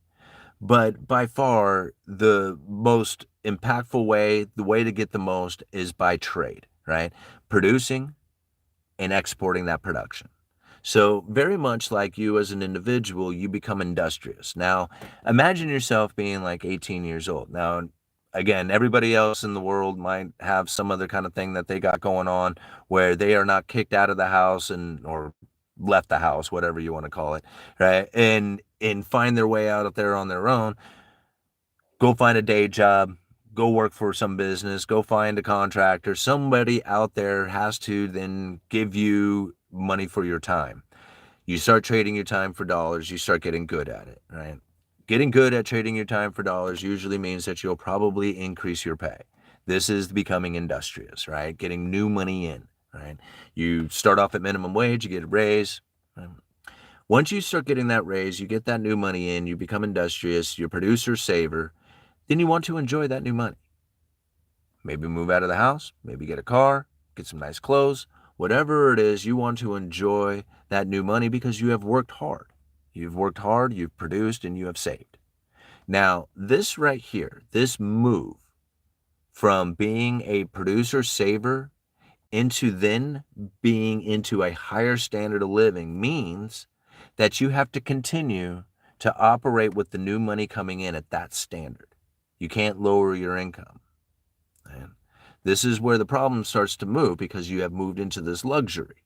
But by far, the most impactful way, the way to get the most is by trade, right? Producing and exporting that production. So, very much like you as an individual, you become industrious. Now, imagine yourself being like 18 years old. Now, again, everybody else in the world might have some other kind of thing that they got going on where they are not kicked out of the house or left the house, whatever you want to call it, right? And find their way out there on their own. Go find a day job, go work for some business, go find a contractor. Somebody out there has to then give you money for your time. You start trading your time for dollars, you start getting good at it, right? Getting good at trading your time for dollars usually means that you'll probably increase your pay. This is becoming industrious, right? Getting new money in, right? You start off at minimum wage, you get a raise. Right? Once you start getting that raise, you get that new money in, you become industrious, you're producer saver, then you want to enjoy that new money. Maybe move out of the house, maybe get a car, get some nice clothes, whatever it is, you want to enjoy that new money because you have worked hard. You've worked hard, you've produced, and you have saved. Now, this right here, this move from being a producer saver into then being into a higher standard of living means that you have to continue to operate with the new money coming in at that standard. You can't lower your income. And this is where the problem starts to move because you have moved into this luxury,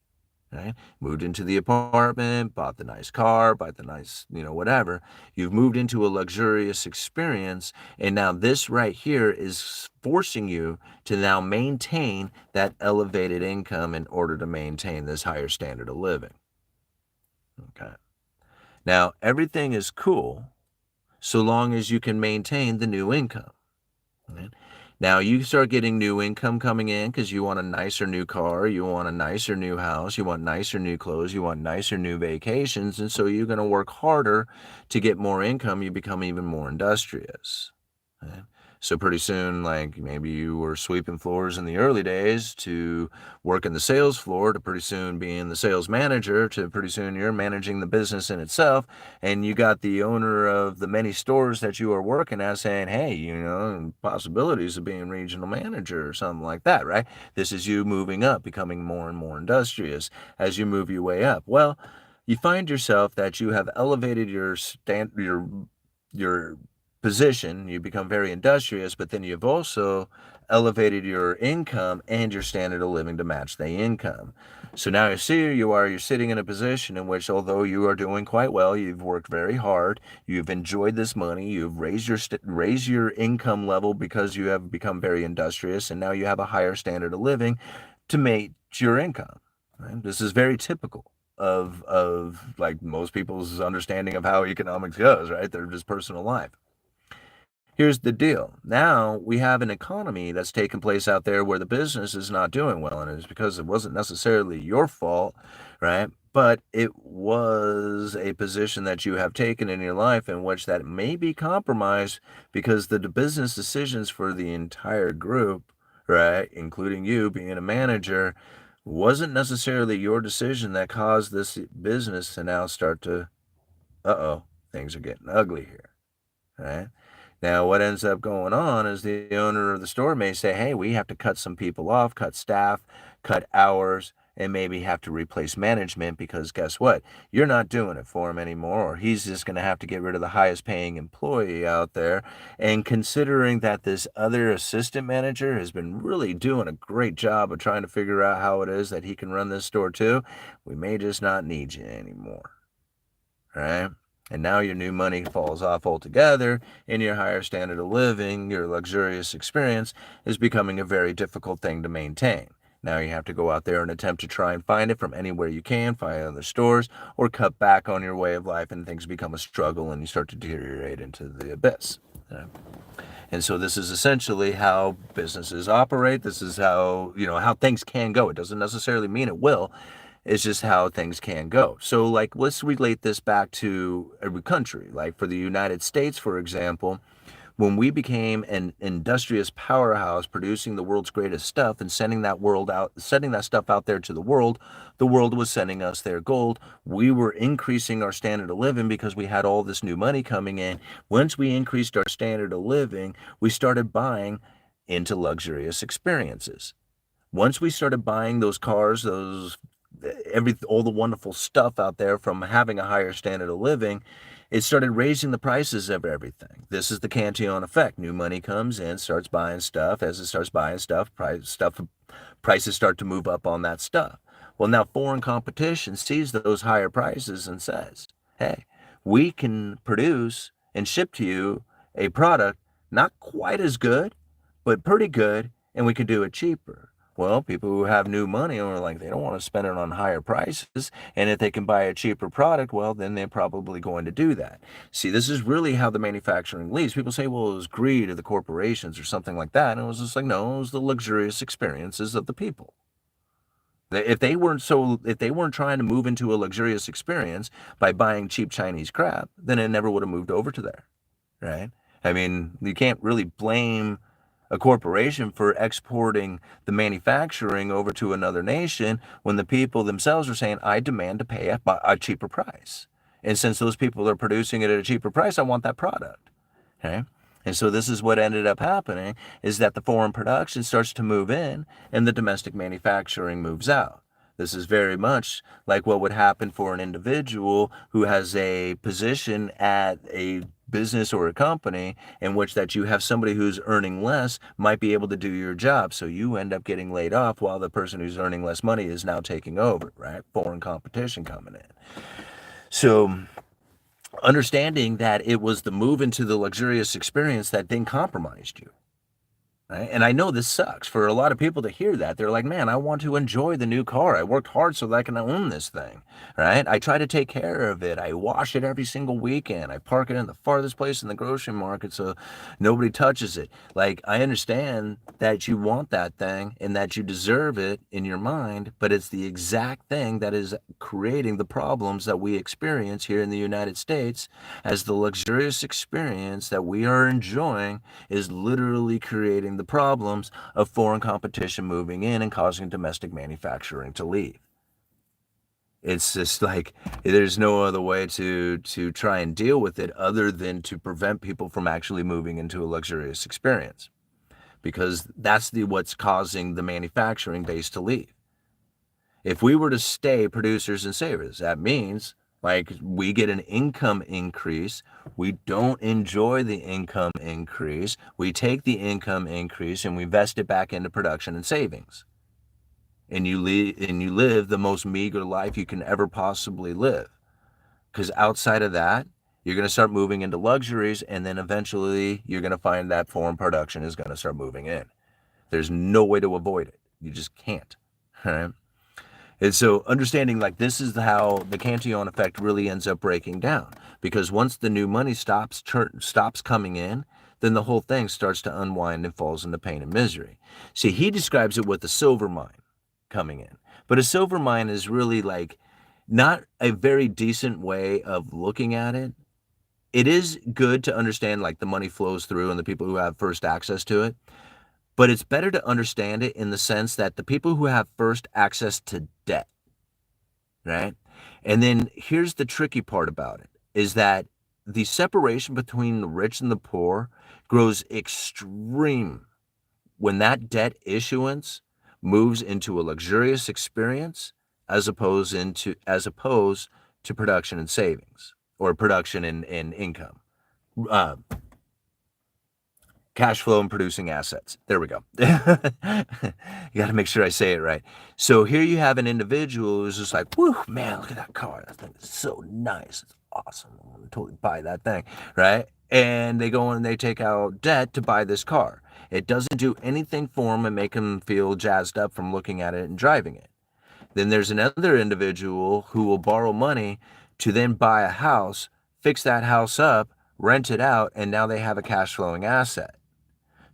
right? Moved into the apartment, bought the nice car, bought the nice, whatever. You've moved into a luxurious experience. And now this right here is forcing you to now maintain that elevated income in order to maintain this higher standard of living. Okay. Now, everything is cool so long as you can maintain the new income. Right? Now you start getting new income coming in because you want a nicer new car, you want a nicer new house, you want nicer new clothes, you want nicer new vacations, and so you're going to work harder to get more income. You become even more industrious. Right? So pretty soon, like maybe you were sweeping floors in the early days to work in the sales floor to pretty soon being the sales manager to pretty soon you're managing the business in itself. And you got the owner of the many stores that you are working at saying, hey, possibilities of being regional manager or something like that, right? This is you moving up, becoming more and more industrious as you move your way up. Well, you find yourself that you have elevated your position, you become very industrious, but then you've also elevated your income and your standard of living to match the income. So now you're sitting in a position in which, although you are doing quite well, you've worked very hard, you've enjoyed this money, you've raised your income level because you have become very industrious, and now you have a higher standard of living to match your income. Right? This is very typical of like most people's understanding of how economics goes, right? They're just personal life. Here's the deal. Now we have an economy that's taking place out there where the business is not doing well, and it's because it wasn't necessarily your fault, right? But it was a position that you have taken in your life in which that may be compromised because the business decisions for the entire group, right, including you being a manager, wasn't necessarily your decision that caused this business to now start to, things are getting ugly here, right? Now, what ends up going on is the owner of the store may say, hey, we have to cut some people off, cut staff, cut hours, and maybe have to replace management because guess what? You're not doing it for him anymore, or he's just going to have to get rid of the highest paying employee out there. And considering that this other assistant manager has been really doing a great job of trying to figure out how it is that he can run this store too, we may just not need you anymore. Right? And now your new money falls off altogether, and your higher standard of living, your luxurious experience, is becoming a very difficult thing to maintain. Now you have to go out there and attempt to try and find it from anywhere you can, find other stores, or cut back on your way of life, and things become a struggle, and you start to deteriorate into the abyss. And so this is essentially how businesses operate. This is how, how things can go. It doesn't necessarily mean it will. It's just how things can go. So, like, let's relate this back to every country. Like, for the United States, for example, when we became an industrious powerhouse producing the world's greatest stuff and sending that stuff out there to the world was sending us their gold. We were increasing our standard of living because we had all this new money coming in. Once we increased our standard of living, we started buying into luxurious experiences. Once we started buying those cars, all the wonderful stuff out there from having a higher standard of living, it started raising the prices of everything. This is the Cantillon effect. New money comes in, starts buying stuff. As it starts buying stuff, prices start to move up on that stuff. Well, now foreign competition sees those higher prices and says, hey, we can produce and ship to you a product not quite as good, but pretty good, and we can do it cheaper. Well, people who have new money are like, they don't want to spend it on higher prices. And if they can buy a cheaper product, well, then they're probably going to do that. See, this is really how the manufacturing leads. People say, well, it was greed of the corporations or something like that. And it was just like, no, it was the luxurious experiences of the people. If they weren't trying to move into a luxurious experience by buying cheap Chinese crap, then it never would have moved over to there, right? I mean, you can't really blame a corporation for exporting the manufacturing over to another nation when the people themselves are saying, I demand to pay a cheaper price. And since those people are producing it at a cheaper price, I want that product. Okay? And so this is what ended up happening, is that the foreign production starts to move in and the domestic manufacturing moves out. This is very much like what would happen for an individual who has a position at a business or a company in which that you have somebody who's earning less might be able to do your job. So you end up getting laid off while the person who's earning less money is now taking over, right? Foreign competition coming in. So understanding that it was the move into the luxurious experience that then compromised you. Right? And I know this sucks for a lot of people to hear that. They're like, man, I want to enjoy the new car. I worked hard so that I can own this thing, right? I try to take care of it. I wash it every single weekend. I park it in the farthest place in the grocery market so nobody touches it. Like, I understand that you want that thing and that you deserve it in your mind, but it's the exact thing that is creating the problems that we experience here in the United States, as the luxurious experience that we are enjoying is literally creating the problems of foreign competition moving in and causing domestic manufacturing to leave. It's just like, there's no other way to try and deal with it other than to prevent people from actually moving into a luxurious experience, because that's what's causing the manufacturing base to leave. If we were to stay producers and savers, that means like we get an income increase. We don't enjoy the income increase. We take the income increase and we invest it back into production and savings. And you live the most meager life you can ever possibly live. Because outside of that, you're going to start moving into luxuries, and then eventually you're going to find that foreign production is going to start moving in. There's no way to avoid it. You just can't. Right? And so understanding like this is how the Cantillon effect really ends up breaking down, because once the new money stops coming in, then the whole thing starts to unwind and falls into pain and misery. See, he describes it with a silver mine coming in, but a silver mine is really like not a very decent way of looking at it. It is good to understand like the money flows through and the people who have first access to it. But it's better to understand it in the sense that the people who have first access to debt, right? And then here's the tricky part about it, is that the separation between the rich and the poor grows extreme when that debt issuance moves into a luxurious experience as opposed to production and savings, or production and income. Uh, Cash flow and producing assets. There we go. You got to make sure I say it right. So here you have an individual who's just like, whoo, man, look at that car. That thing is so nice. It's awesome. I'm going to totally buy that thing, right? And they go and they take out debt to buy this car. It doesn't do anything for them and make them feel jazzed up from looking at it and driving it. Then there's another individual who will borrow money to then buy a house, fix that house up, rent it out, and now they have a cash flowing asset.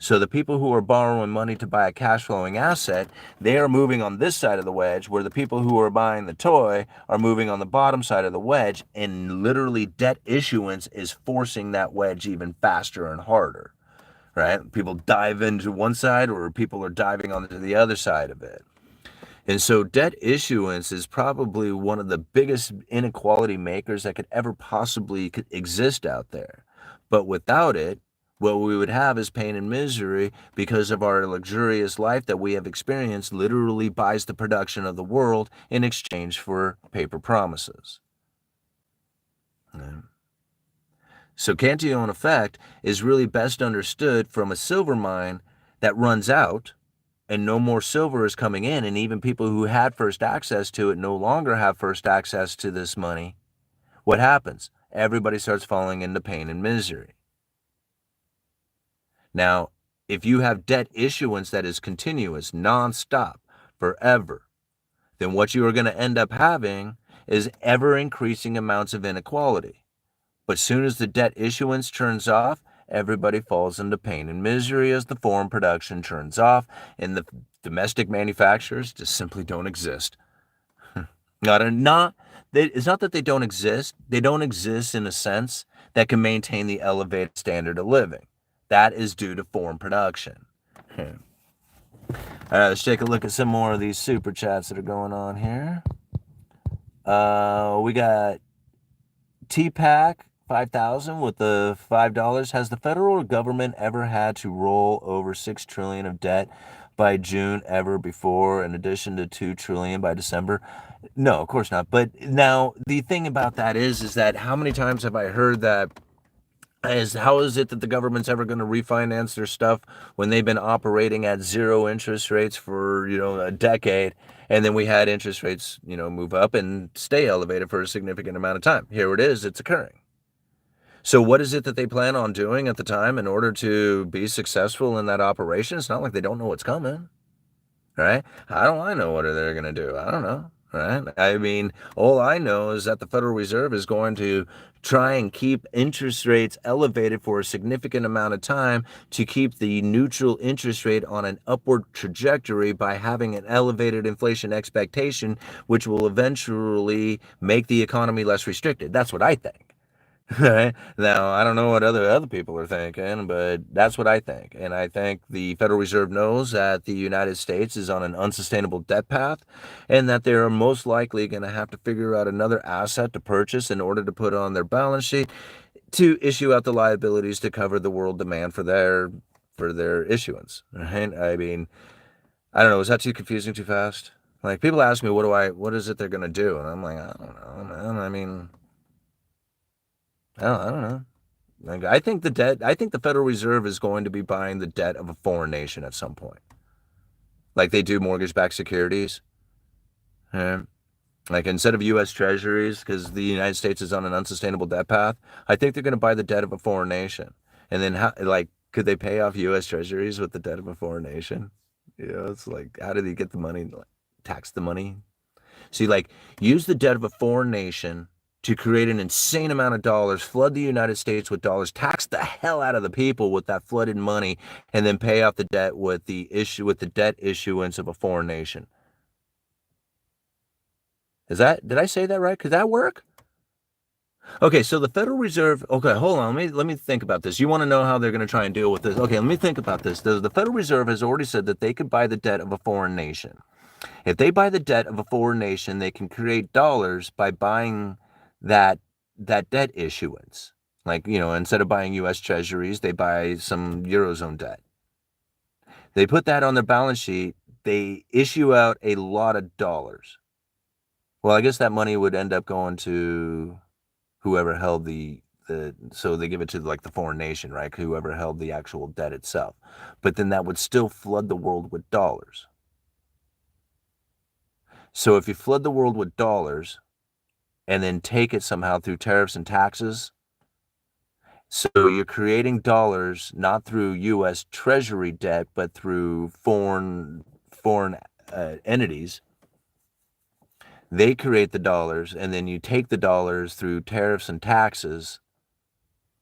So the people who are borrowing money to buy a cash flowing asset, they are moving on this side of the wedge, where the people who are buying the toy are moving on the bottom side of the wedge, and literally debt issuance is forcing that wedge even faster and harder, right? People dive into one side, or people are diving onto the other side of it. And so debt issuance is probably one of the biggest inequality makers that could ever possibly exist out there. But without it, what we would have is pain and misery, because of our luxurious life that we have experienced literally buys the production of the world in exchange for paper promises. So Cantillon effect is really best understood from a silver mine that runs out and no more silver is coming in, and even people who had first access to it no longer have first access to this money. What happens? Everybody starts falling into pain and misery. Now, if you have debt issuance that is continuous, nonstop, forever, then what you are going to end up having is ever increasing amounts of inequality. But soon as the debt issuance turns off, everybody falls into pain and misery as the foreign production turns off, and the domestic manufacturers just simply don't exist. It's not that they don't exist. They don't exist in a sense that can maintain the elevated standard of living. That is due to foreign production. All right, let's take a look at some more of these super chats that are going on here. We got T-Pack 5,000 with the $5. Has the federal government ever had to roll over $6 trillion of debt by June ever before, in addition to $2 trillion by December? No, of course not. But now the thing about that is that how many times have I heard that? How is it that the government's ever going to refinance their stuff when they've been operating at zero interest rates for, a decade, and then we had interest rates, move up and stay elevated for a significant amount of time? Here it is, it's occurring. So what is it that they plan on doing at the time in order to be successful in that operation? It's not like they don't know what's coming, right? How do I know what they're going to do? I don't know. Right? I mean, all I know is that the Federal Reserve is going to try and keep interest rates elevated for a significant amount of time to keep the neutral interest rate on an upward trajectory by having an elevated inflation expectation, which will eventually make the economy less restricted. That's what I think. Right? Now, I don't know what other people are thinking, but that's what I think. And I think the Federal Reserve knows that the United States is on an unsustainable debt path, and that they're most likely going to have to figure out another asset to purchase in order to put on their balance sheet to issue out the liabilities to cover the world demand for their issuance. Right? I mean, I don't know. Is that too confusing, too fast? Like, people ask me, what is it they're going to do? And I'm like, I don't know, man. I mean, I don't know. Like, I think the Federal Reserve is going to be buying the debt of a foreign nation at some point. Like they do mortgage-backed securities. Like, instead of U.S. Treasuries, because the United States is on an unsustainable debt path, I think they're going to buy the debt of a foreign nation. And then, could they pay off U.S. Treasuries with the debt of a foreign nation? It's like, how do they get the money? Tax the money? See, use the debt of a foreign nation to create an insane amount of dollars, flood the United States with dollars, tax the hell out of the people with that flooded money, and then pay off the debt with the debt issuance of a foreign nation. Did I say that right? Could that work? Okay, so the Federal Reserve, okay, hold on, let me think about this. You want to know how they're going to try and deal with this? Okay, let me think about this. The Federal Reserve has already said that they could buy the debt of a foreign nation. If they buy the debt of a foreign nation, they can create dollars by buying that debt issuance. Instead of buying U.S. Treasuries, they buy some Eurozone debt. They put that on their balance sheet they issue out a lot of dollars. Well, I guess that money would end up going to whoever held so they give it to like the foreign nation, right? Whoever held the actual debt itself. But then that would still flood the world with dollars. So if you flood the world with dollars and then take it somehow through tariffs and taxes, so you're creating dollars not through U.S. Treasury debt, but through foreign entities. They create the dollars, and then you take the dollars through tariffs and taxes,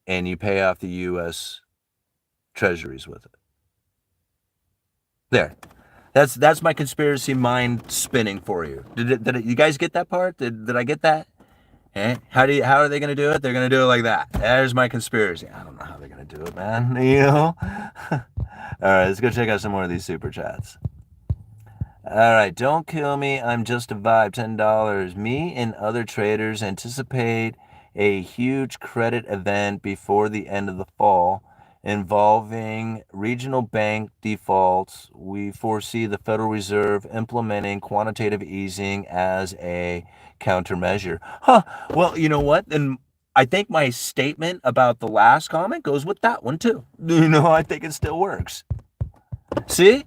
and you pay off the U.S. treasuries with it. There. That's my conspiracy mind spinning for you. Did you guys get that part? Did I get that? Eh? How are they going to do it? They're going to do it like that. There's my conspiracy. I don't know how they're going to do it, man. You know? All right, let's go check out some more of these super chats. All right, don't kill me. I'm just a vibe. $10. Me and other traders anticipate a huge credit event before the end of the fall involving regional bank defaults. We foresee the Federal Reserve implementing quantitative easing as a countermeasure. Huh. Well, you know what? And I think my statement about the last comment goes with that one too. You know, I think it still works. See,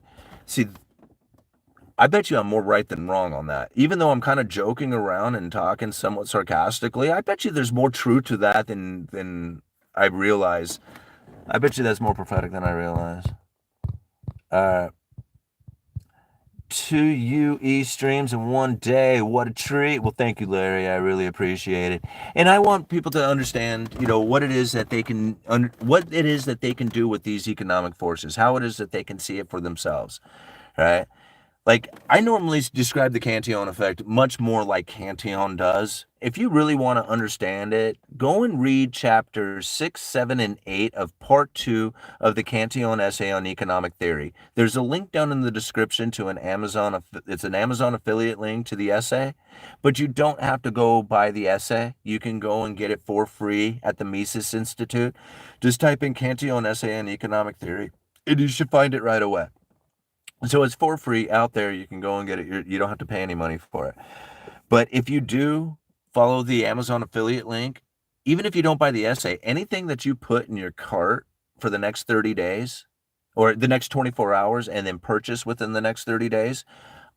I bet you I'm more right than wrong on that. Even though I'm kind of joking around and talking somewhat sarcastically, I bet you there's more truth to that than I realize. I bet you that's more prophetic than I realize. 2 UE streams in one day. What a treat. Well, thank you, Larry. I really appreciate it. And I want people to understand, you know, what it is that they can do with these economic forces, how it is that they can see it for themselves, right? Like, I normally describe the Cantillon effect much more like Cantillon does. If you really want to understand it, go and read chapters 6, 7, and 8 of part 2 of the Cantillon essay on economic theory. There's a link down in the description to it's an Amazon affiliate link to the essay, but you don't have to go buy the essay. You can go and get it for free at the Mises Institute. Just type in Cantillon essay on economic theory, and you should find it right away. So it's for free out there. You can go and get it. You don't have to pay any money for it. But if you do follow the Amazon affiliate link, even if you don't buy the essay, anything that you put in your cart for the next 30 days or the next 24 hours and then purchase within the next 30 days,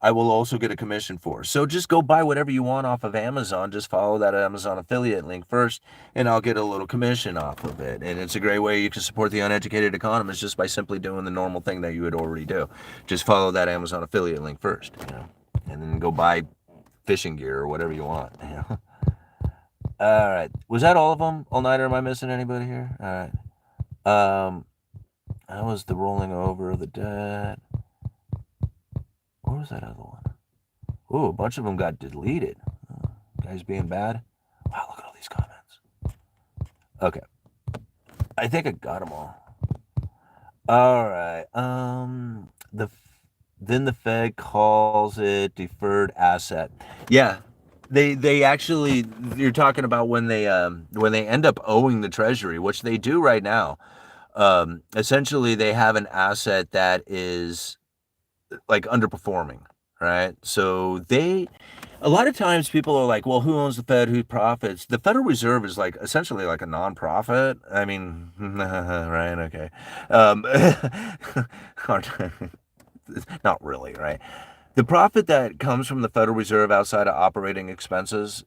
I will also get a commission for. So just go buy whatever you want off of Amazon. Just follow that Amazon affiliate link first, and I'll get a little commission off of it. And it's a great way you can support the Uneducated Economist just by simply doing the normal thing that you would already do. Just follow that Amazon affiliate link first, you know, and then go buy fishing gear or whatever you want. You know? All right. Was that all of them? All nighter? Am I missing anybody here? All right. That was the rolling over of the debt. What was that other one? Ooh, a bunch of them got deleted. Guys being bad. Wow, look at all these comments. Okay. I think I got them all. All right. Then the Fed calls it deferred asset. Yeah. They actually, you're talking about when they end up owing the Treasury, which they do right now. Essentially they have an asset that is like underperforming, right? So a lot of times people are like, well, who owns the Fed? Who profits? The Federal Reserve is like essentially like a nonprofit. I mean, right? Okay. Not really, right? The profit that comes from the Federal Reserve outside of operating expenses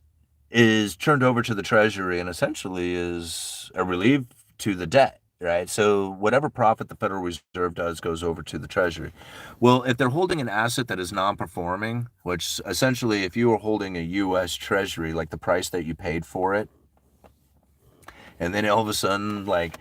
is turned over to the Treasury and essentially is a relief to the debt. Right. So whatever profit the Federal Reserve does goes over to the Treasury. Well, if they're holding an asset that is non-performing, which essentially if you were holding a U.S. Treasury, like the price that you paid for it, and then all of a sudden, like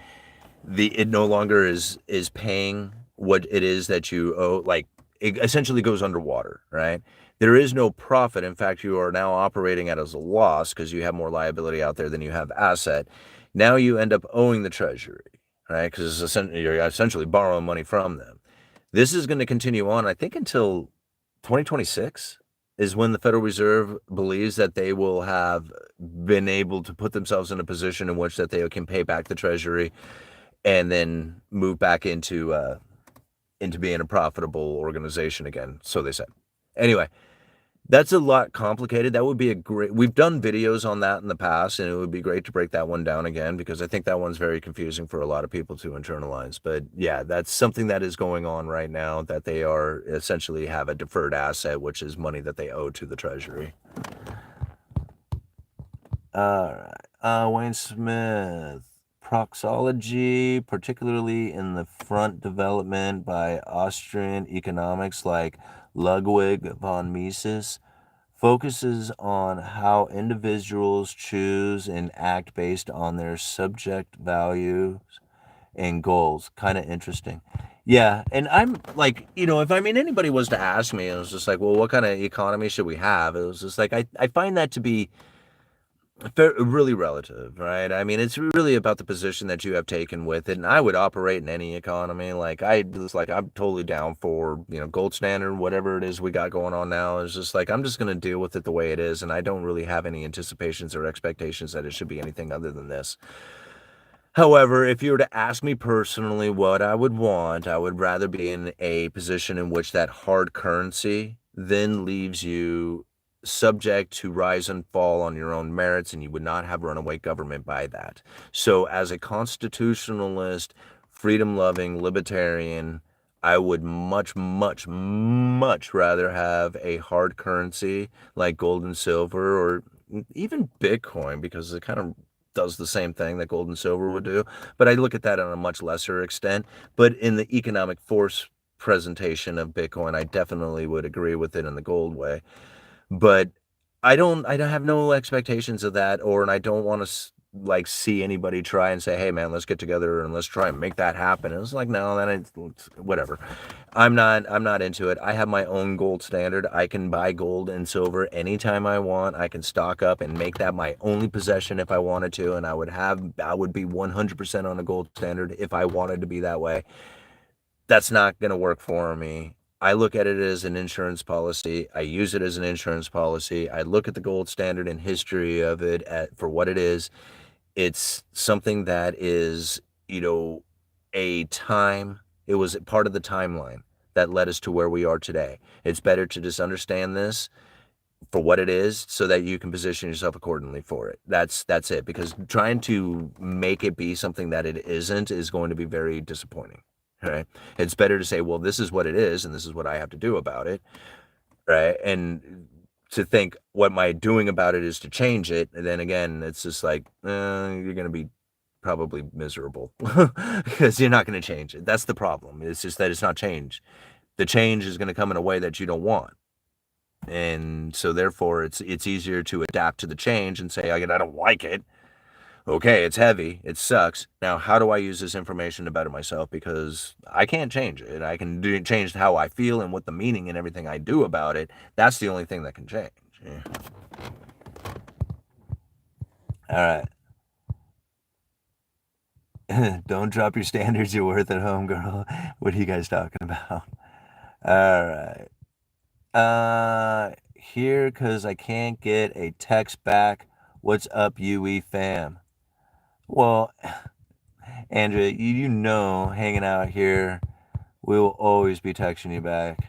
it no longer is paying what it is that you owe, like it essentially goes underwater, right? There is no profit. In fact, you are now operating at as a loss because you have more liability out there than you have asset. Now you end up owing the Treasury. Right, because you're essentially borrowing money from them. This is going to continue on, I think, until 2026 is when the Federal Reserve believes that they will have been able to put themselves in a position in which that they can pay back the Treasury and then move back into into being a profitable organization again, so they said. Anyway, that's a lot complicated. That would be a great, we've done videos on that in the past, and it would be great to break that one down again, because I think that one's very confusing for a lot of people to internalize. But yeah, that's something that is going on right now, that they are essentially have a deferred asset, which is money that they owe to the Treasury. All right. Wayne Smith. Proxology, particularly in the front development by Austrian economics like Ludwig von Mises, focuses on how individuals choose and act based on their subject values and goals. Kind of interesting. Yeah, and I'm like, if anybody was to ask me, it was just like, well, what kind of economy should we have? It was just like, I find that to be really relative, right? I mean, it's really about the position that you have taken with it. And I would operate in any economy. I'm totally down for, gold standard, whatever it is we got going on now. It's just like, I'm just going to deal with it the way it is. And I don't really have any anticipations or expectations that it should be anything other than this. However, if you were to ask me personally what I would want, I would rather be in a position in which that hard currency then leaves you subject to rise and fall on your own merits, and you would not have runaway government by that. So as a constitutionalist, freedom-loving libertarian, I would much, much, much rather have a hard currency like gold and silver, or even Bitcoin, because it kind of does the same thing that gold and silver would do. But I look at that on a much lesser extent. But in the economic force presentation of Bitcoin, I definitely would agree with it in the gold way. But I don't have no expectations of that, and I don't want to see anybody try and say, hey man, let's get together and let's try and make that happen. And it's like, no, that ain't, whatever. I'm not into it. I have my own gold standard. I can buy gold and silver anytime I want. I can stock up and make that my only possession if I wanted to, and I would be 100% on a gold standard if I wanted to be that way. That's not going to work for me. I look at it as an insurance policy. I use it as an insurance policy. I look at the gold standard and history of it for what it is. It's something that is, it was part of the timeline that led us to where we are today. It's better to just understand this for what it is so that you can position yourself accordingly for it. That's it, because trying to make it be something that it isn't is going to be very disappointing. Right? It's better to say, well, this is what it is, and this is what I have to do about it, right? And to think what my doing about it is to change it, and then again, it's just like, you're going to be probably miserable because you're not going to change it. That's the problem. It's just that it's not change. The change is going to come in a way that you don't want. And so therefore, it's easier to adapt to the change and say, I don't like it. Okay, it's heavy, it sucks. Now, how do I use this information to better myself? Because I can't change it. I can change how I feel and what the meaning and everything I do about it. That's the only thing that can change. Yeah. All right. Don't drop your standards. You're worth it, home girl. What are you guys talking about? All right. Here, because I can't get a text back. What's up, UE fam? Well, Andrea, hanging out here, we will always be texting you back.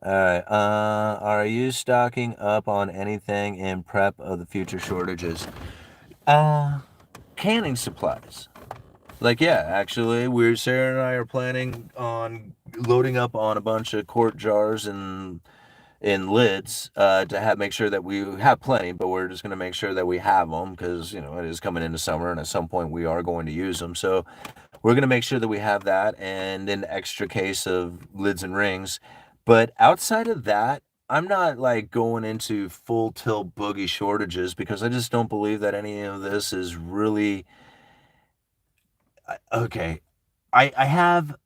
All right. Are you stocking up on anything in prep of the future shortages? Canning supplies. Actually, Sarah and I are planning on loading up on a bunch of quart jars and lids to make sure that we have plenty, but we're just going to make sure that we have them because, it is coming into summer and at some point we are going to use them. So we're going to make sure that we have that and an extra case of lids and rings. But outside of that, I'm not going into full tilt boogie shortages because I just don't believe that any of this is really okay. I have.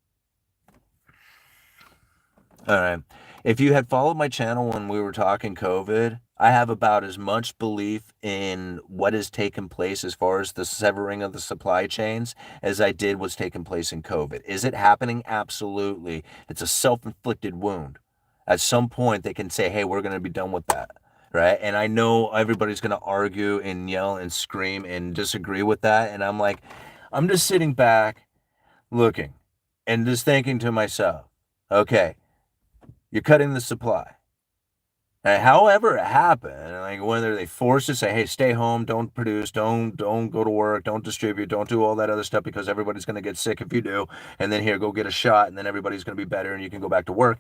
All right. If you had followed my channel when we were talking COVID, I have about as much belief in what has taken place as far as the severing of the supply chains as I did what's taken place in COVID. Is it happening? Absolutely. It's a self-inflicted wound. At some point, they can say, hey, we're going to be done with that. Right. And I know everybody's going to argue and yell and scream and disagree with that. And I'm just sitting back looking. and just thinking to myself, okay, you're cutting the supply. And however it happened, like whether they forced to say, hey, stay home, don't produce, don't go to work, don't distribute, don't do all that other stuff because everybody's going to get sick if you do, and then here, go get a shot, and then everybody's going to be better and you can go back to work.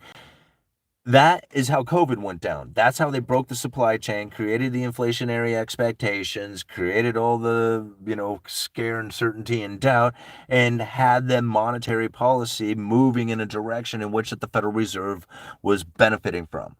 That is how COVID went down. That's how they broke the supply chain, created the inflationary expectations, created all the, scare, uncertainty, and doubt, and had the monetary policy moving in a direction in which that the Federal Reserve was benefiting from.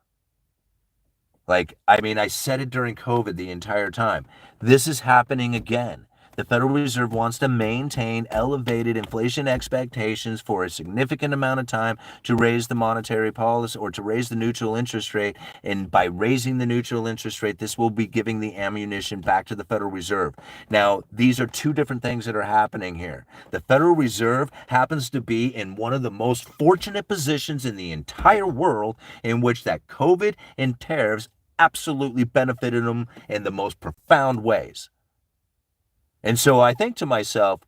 I said it during COVID the entire time. This is happening again. The Federal Reserve wants to maintain elevated inflation expectations for a significant amount of time to raise the monetary policy or to raise the neutral interest rate. And by raising the neutral interest rate, this will be giving the ammunition back to the Federal Reserve. Now, these are two different things that are happening here. The Federal Reserve happens to be in one of the most fortunate positions in the entire world in which that COVID and tariffs absolutely benefited them in the most profound ways. And so I think to myself,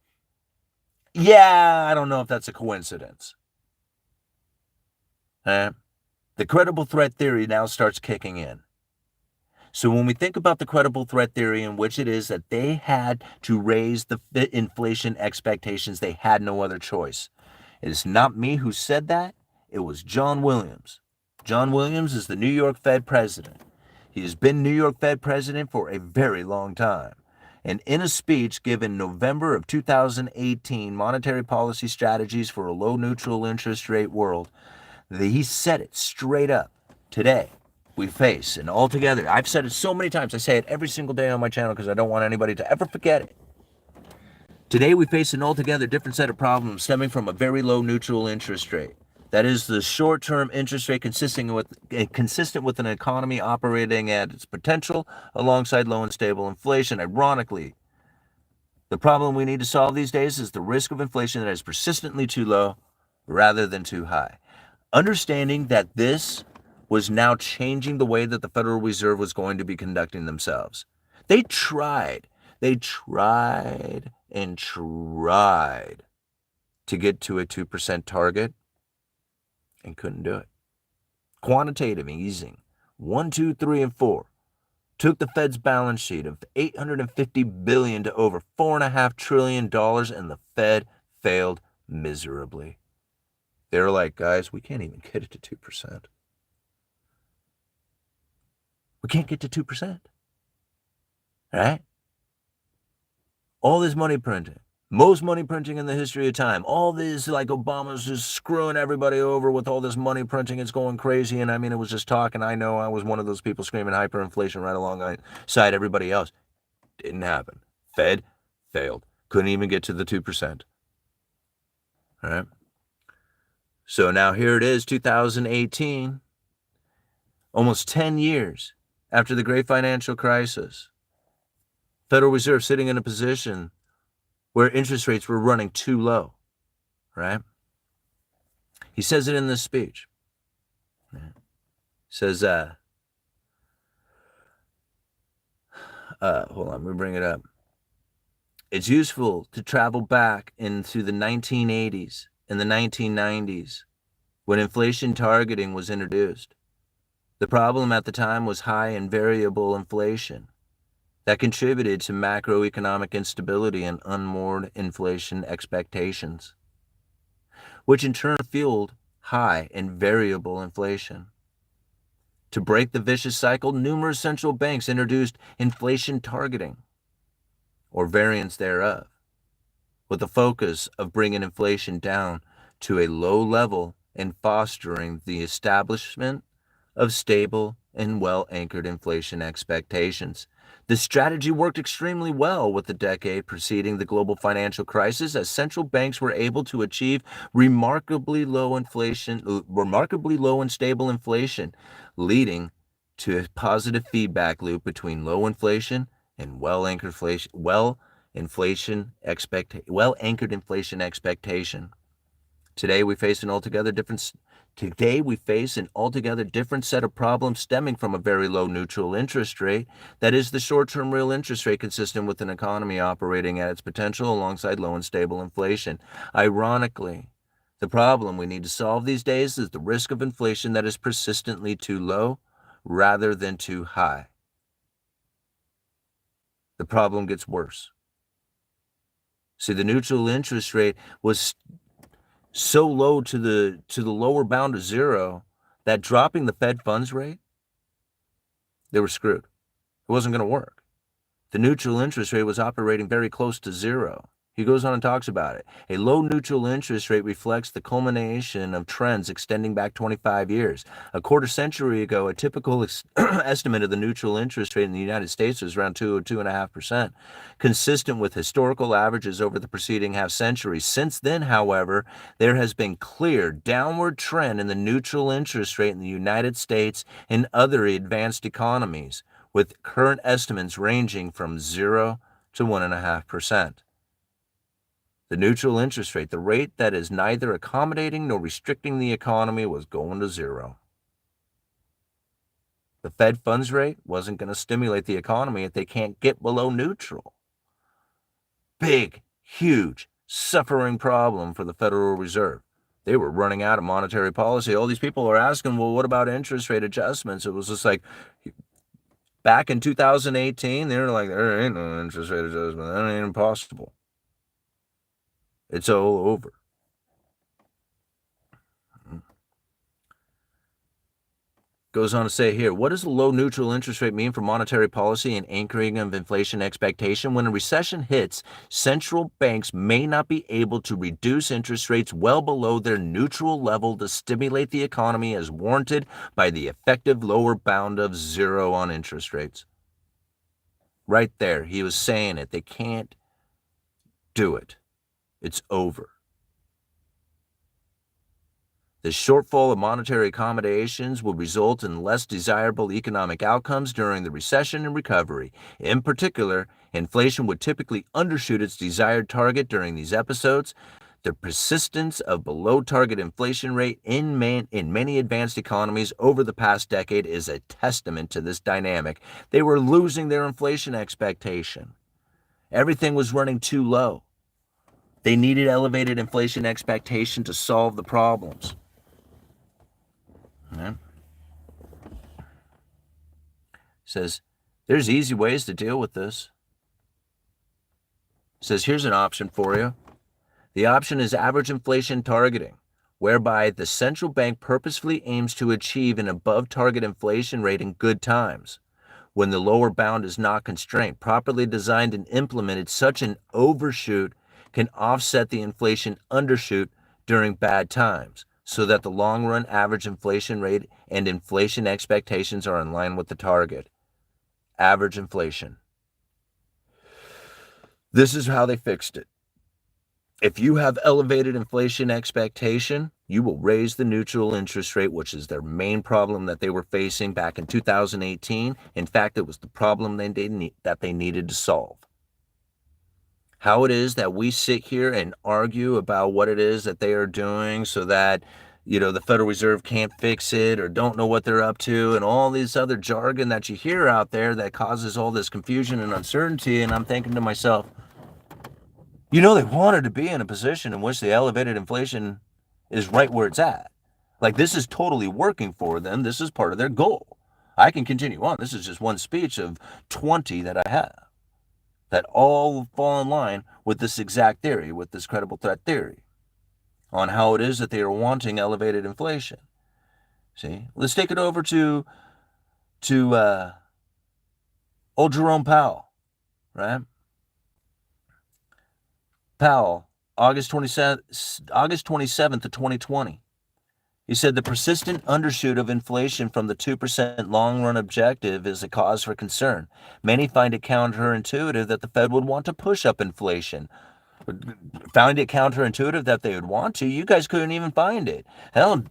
yeah, I don't know if that's a coincidence. The credible threat theory now starts kicking in. So when we think about the credible threat theory, in which it is that they had to raise the inflation expectations, they had no other choice. It is not me who said that. It was John Williams. John Williams is the New York Fed president. He has been New York Fed president for a very long time. And in a speech given November of 2018, Monetary Policy Strategies for a Low Neutral Interest Rate World, he said it straight up. Today, we face an altogether, I've said it so many times, I say it every single day on my channel because I don't want anybody to ever forget it. Today, we face an altogether different set of problems stemming from a very low neutral interest rate. That is the short-term interest rate consistent with an economy operating at its potential alongside low and stable inflation. Ironically, the problem we need to solve these days is the risk of inflation that is persistently too low rather than too high. Understanding that this was now changing the way that the Federal Reserve was going to be conducting themselves. They tried and tried to get to a 2% target and couldn't do it. Quantitative easing, 1, 2, 3, and 4, took the Fed's balance sheet of $850 billion to over $4.5 trillion, and the Fed failed miserably. They were like, guys, we can't even get it to 2%. We can't get to 2%. Right? All this money printing. Most money printing in the history of time. All this, like Obama's just screwing everybody over with all this money printing. It's going crazy. And it was just talk. And I know I was one of those people screaming hyperinflation right alongside everybody else. Didn't happen. Fed failed. Couldn't even get to the 2%. All right. So now here it is, 2018. Almost 10 years after the great financial crisis. Federal Reserve sitting in a position where interest rates were running too low, right? He says it in this speech. He says, hold on, let me bring it up. It's useful to travel back into the 1980s and the 1990s when inflation targeting was introduced. The problem at the time was high and variable inflation that contributed to macroeconomic instability and unmoored inflation expectations, which in turn fueled high and variable inflation. To break the vicious cycle, numerous central banks introduced inflation targeting, or variants thereof, with the focus of bringing inflation down to a low level and fostering the establishment of stable and well-anchored inflation expectations. This strategy worked extremely well with the decade preceding the global financial crisis, as central banks were able to achieve remarkably low and stable inflation, leading to a positive feedback loop between low inflation and well-anchored inflation expectation. Today we face an altogether different set of problems stemming from a very low neutral interest rate, that is the short-term real interest rate consistent with an economy operating at its potential alongside low and stable inflation. Ironically, The problem we need to solve these days is the risk of inflation that is persistently too low rather than too high. The problem gets worse. See, the neutral interest rate was so low to the lower bound of zero that dropping the Fed funds rate, they were screwed. It wasn't going to work. The neutral interest rate was operating very close to zero. He goes on and talks about it. A low neutral interest rate reflects the culmination of trends extending back 25 years. A quarter century ago, a typical estimate of the neutral interest rate in the United States was around 2 or 2.5%, consistent with historical averages over the preceding half century. Since then, however, there has been clear downward trend in the neutral interest rate in the United States and other advanced economies, with current estimates ranging from 0 to 1.5%. The neutral interest rate, the rate that is neither accommodating nor restricting the economy, was going to zero. The Fed funds rate wasn't going to stimulate the economy if they can't get below neutral. Big, huge, suffering problem for the Federal Reserve. They were running out of monetary policy. All these people are asking, well, what about interest rate adjustments? It was just like, back in 2018, they were like, there ain't no interest rate adjustment. That ain't impossible. It's all over. Goes on to say here, what does the low neutral interest rate mean for monetary policy and anchoring of inflation expectation? When a recession hits, central banks may not be able to reduce interest rates well below their neutral level to stimulate the economy as warranted by the effective lower bound of zero on interest rates. Right there, he was saying it. They can't do it. It's over. The shortfall of monetary accommodations will result in less desirable economic outcomes during the recession and recovery. In particular, inflation would typically undershoot its desired target during these episodes. The persistence of below-target inflation rate in many advanced economies over the past decade is a testament to this dynamic. They were losing their inflation expectation. Everything was running too low. They needed elevated inflation expectation to solve the problems. Yeah. Says, there's easy ways to deal with this. Says, here's an option for you. The option is average inflation targeting, whereby the central bank purposefully aims to achieve an above-target inflation rate in good times. When the lower bound is not constrained, properly designed and implemented, such an overshoot can offset the inflation undershoot during bad times, so that the long-run average inflation rate and inflation expectations are in line with the target. Average inflation. This is how they fixed it. If you have elevated inflation expectation, you will raise the neutral interest rate, which is their main problem that they were facing back in 2018. In fact, it was the problem that they needed to solve. How it is that we sit here and argue about what it is that they are doing so that, the Federal Reserve can't fix it or don't know what they're up to and all this other jargon that you hear out there that causes all this confusion and uncertainty. And I'm thinking to myself, they wanted to be in a position in which the elevated inflation is right where it's at. Like, this is totally working for them. This is part of their goal. I can continue on. This is just one speech of 20 that I have that all fall in line with this exact theory, with this credible threat theory, on how it is that they are wanting elevated inflation. See, let's take it over to old Jerome Powell, right? Powell, August 27th of 2020. He said the persistent undershoot of inflation from the 2% long-run objective is a cause for concern. Many find it counterintuitive that the Fed would want to push up inflation. Found it counterintuitive that they would want to? You guys couldn't even find it. Hell,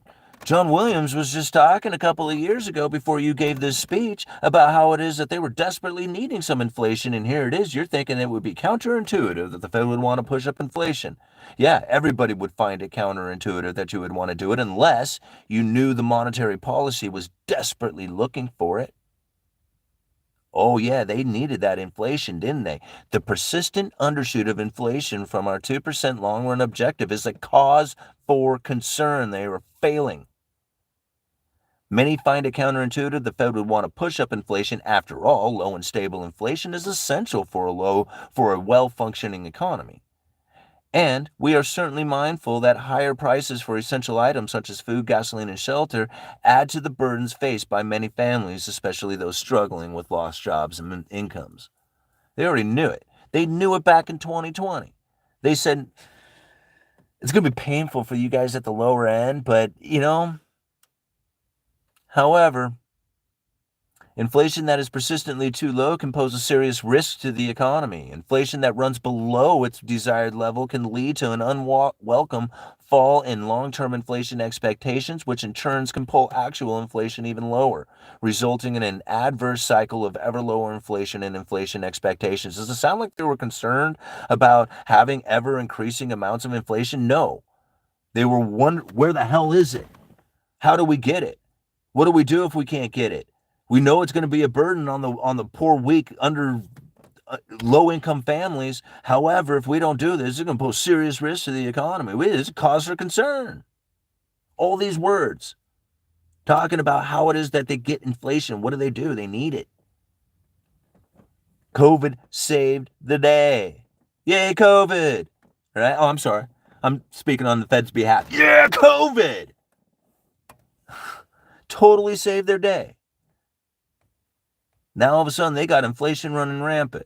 John Williams was just talking a couple of years ago before you gave this speech about how it is that they were desperately needing some inflation, and here it is. You're thinking it would be counterintuitive that the Fed would want to push up inflation. Yeah, everybody would find it counterintuitive that you would want to do it unless you knew the monetary policy was desperately looking for it. Oh yeah, they needed that inflation, didn't they? The persistent undershoot of inflation from our 2% long-run objective is a cause for concern. They were failing. Many find it counterintuitive the Fed would want to push up inflation. After all, low and stable inflation is essential for a well-functioning economy. And we are certainly mindful that higher prices for essential items such as food, gasoline, and shelter add to the burdens faced by many families, especially those struggling with lost jobs and incomes. They already knew it. They knew it back in 2020. They said, it's going to be painful for you guys at the lower end, but, however, inflation that is persistently too low can pose a serious risk to the economy. Inflation that runs below its desired level can lead to an unwelcome fall in long-term inflation expectations, which in turn can pull actual inflation even lower, resulting in an adverse cycle of ever lower inflation and inflation expectations. Does it sound like they were concerned about having ever increasing amounts of inflation? No. They were wondering, where the hell is it? How do we get it? What do we do if we can't get it? We know it's going to be a burden on the poor, weak, low-income families. However, if we don't do this, it's going to pose serious risk to the economy. It's a cause for concern. All these words talking about how it is that they get inflation. What do? They need it. COVID saved the day. Yay, COVID. Right? Oh, I'm sorry. I'm speaking on the Fed's behalf. Yeah, COVID. Totally saved their day. Now all of a sudden they got inflation running rampant.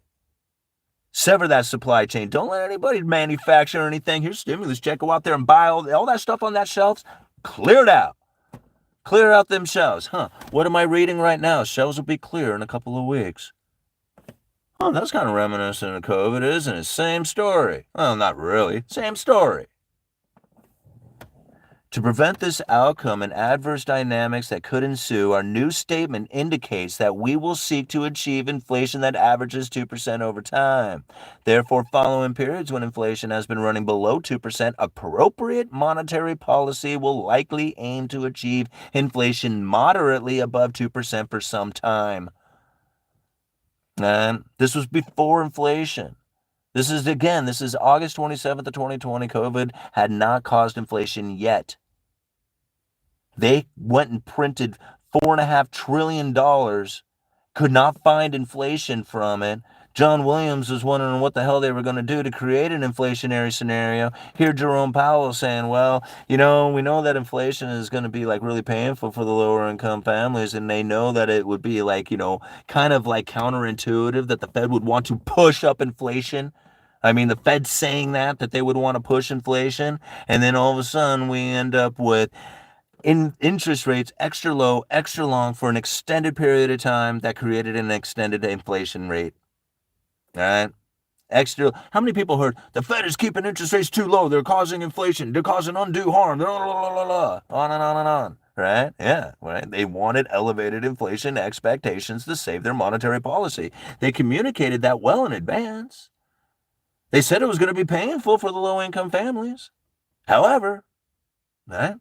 Sever that supply chain. Don't let anybody manufacture anything. Here's stimulus check. Go out there and buy all that stuff on that shelves. Clear it out. Clear out them shelves. What am I reading right now? Shelves will be clear in a couple of weeks. Oh, that's kind of reminiscent of COVID, isn't it? Same story. Well, not really. Same story. To prevent this outcome and adverse dynamics that could ensue, our new statement indicates that we will seek to achieve inflation that averages 2% over time. Therefore, following periods when inflation has been running below 2%, appropriate monetary policy will likely aim to achieve inflation moderately above 2% for some time. This was before inflation. This is August 27th of 2020. COVID had not caused inflation yet. They went and printed $4.5 trillion, could not find inflation from it. John Williams was wondering what the hell they were going to do to create an inflationary scenario. Here, Jerome Powell saying, well, we know that inflation is going to be like really painful for the lower income families. And they know that it would be like, kind of like counterintuitive that the Fed would want to push up inflation. I mean, the Fed's saying that they would want to push inflation. And then all of a sudden we end up with interest rates extra low, extra long for an extended period of time that created an extended inflation rate. All right? How many people heard the Fed is keeping interest rates too low? They're causing inflation. They're causing undue harm. On and on and on. Right? Yeah. Right. They wanted elevated inflation expectations to save their monetary policy. They communicated that well in advance. They said it was going to be painful for the low-income families. However, right?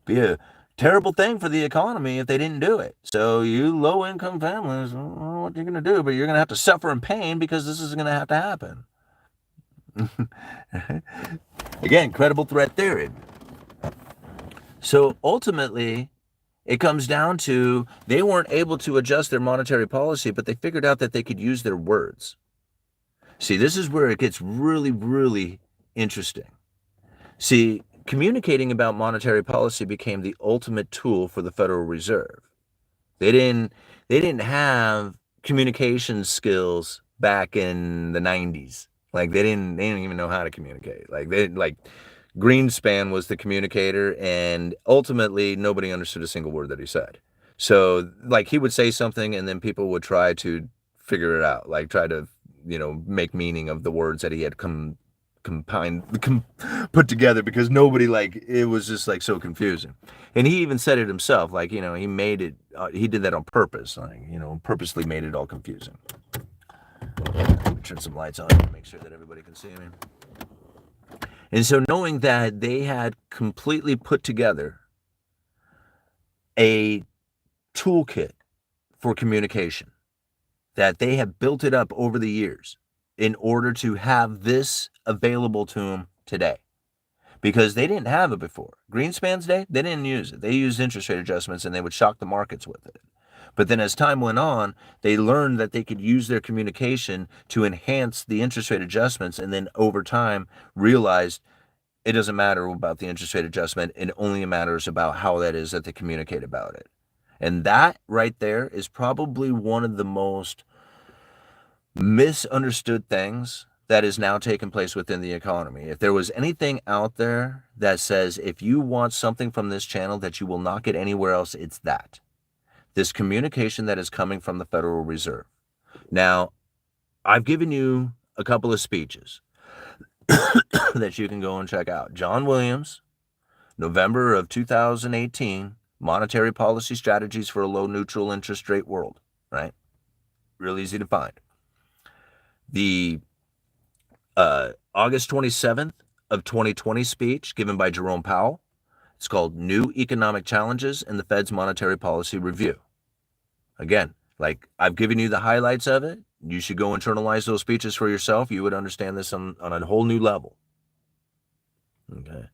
Be a terrible thing for the economy if they didn't do it. So you low-income families, I don't know what you're going to do, but you're going to have to suffer in pain because this is going to have to happen. Again, credible threat theory. So ultimately, it comes down to they weren't able to adjust their monetary policy, but they figured out that they could use their words. See, this is where it gets really, really interesting. See, communicating about monetary policy became the ultimate tool for the Federal Reserve. They didn't have communication skills back in the 90s. Like they didn't even know how to communicate. Like Greenspan was the communicator, and ultimately nobody understood a single word that he said. So like he would say something and then people would try to figure it out, like try to, make meaning of the words that he had put together, because nobody, it was just so confusing. And he even said it himself, he made it, he did that on purpose, purposely made it all confusing. Let me turn some lights on to make sure that everybody can see me. And so knowing that they had completely put together a toolkit for communication, that they have built it up over the years in order to have this available to them today, because they didn't have it before. Greenspan's day, they didn't use it. They used interest rate adjustments and they would shock the markets with it. But then as time went on, they learned that they could use their communication to enhance the interest rate adjustments, and then over time realized it doesn't matter about the interest rate adjustment. It only matters about how that is that they communicate about it. And that right there is probably one of the most misunderstood things that is now taking place within the economy. If there was anything out there that says if you want something from this channel that you will not get anywhere else, it's that. This communication that is coming from the Federal Reserve. Now, I've given you a couple of speeches that you can go and check out. John Williams, November of 2018, Monetary Policy Strategies for a Low Neutral Interest Rate World, right? Real easy to find. The August 27th of 2020 speech given by Jerome Powell. It's called New Economic Challenges in the Fed's Monetary Policy Review. Again, like I've given you the highlights of it. You should go internalize those speeches for yourself. You would understand this on a whole new level. Okay.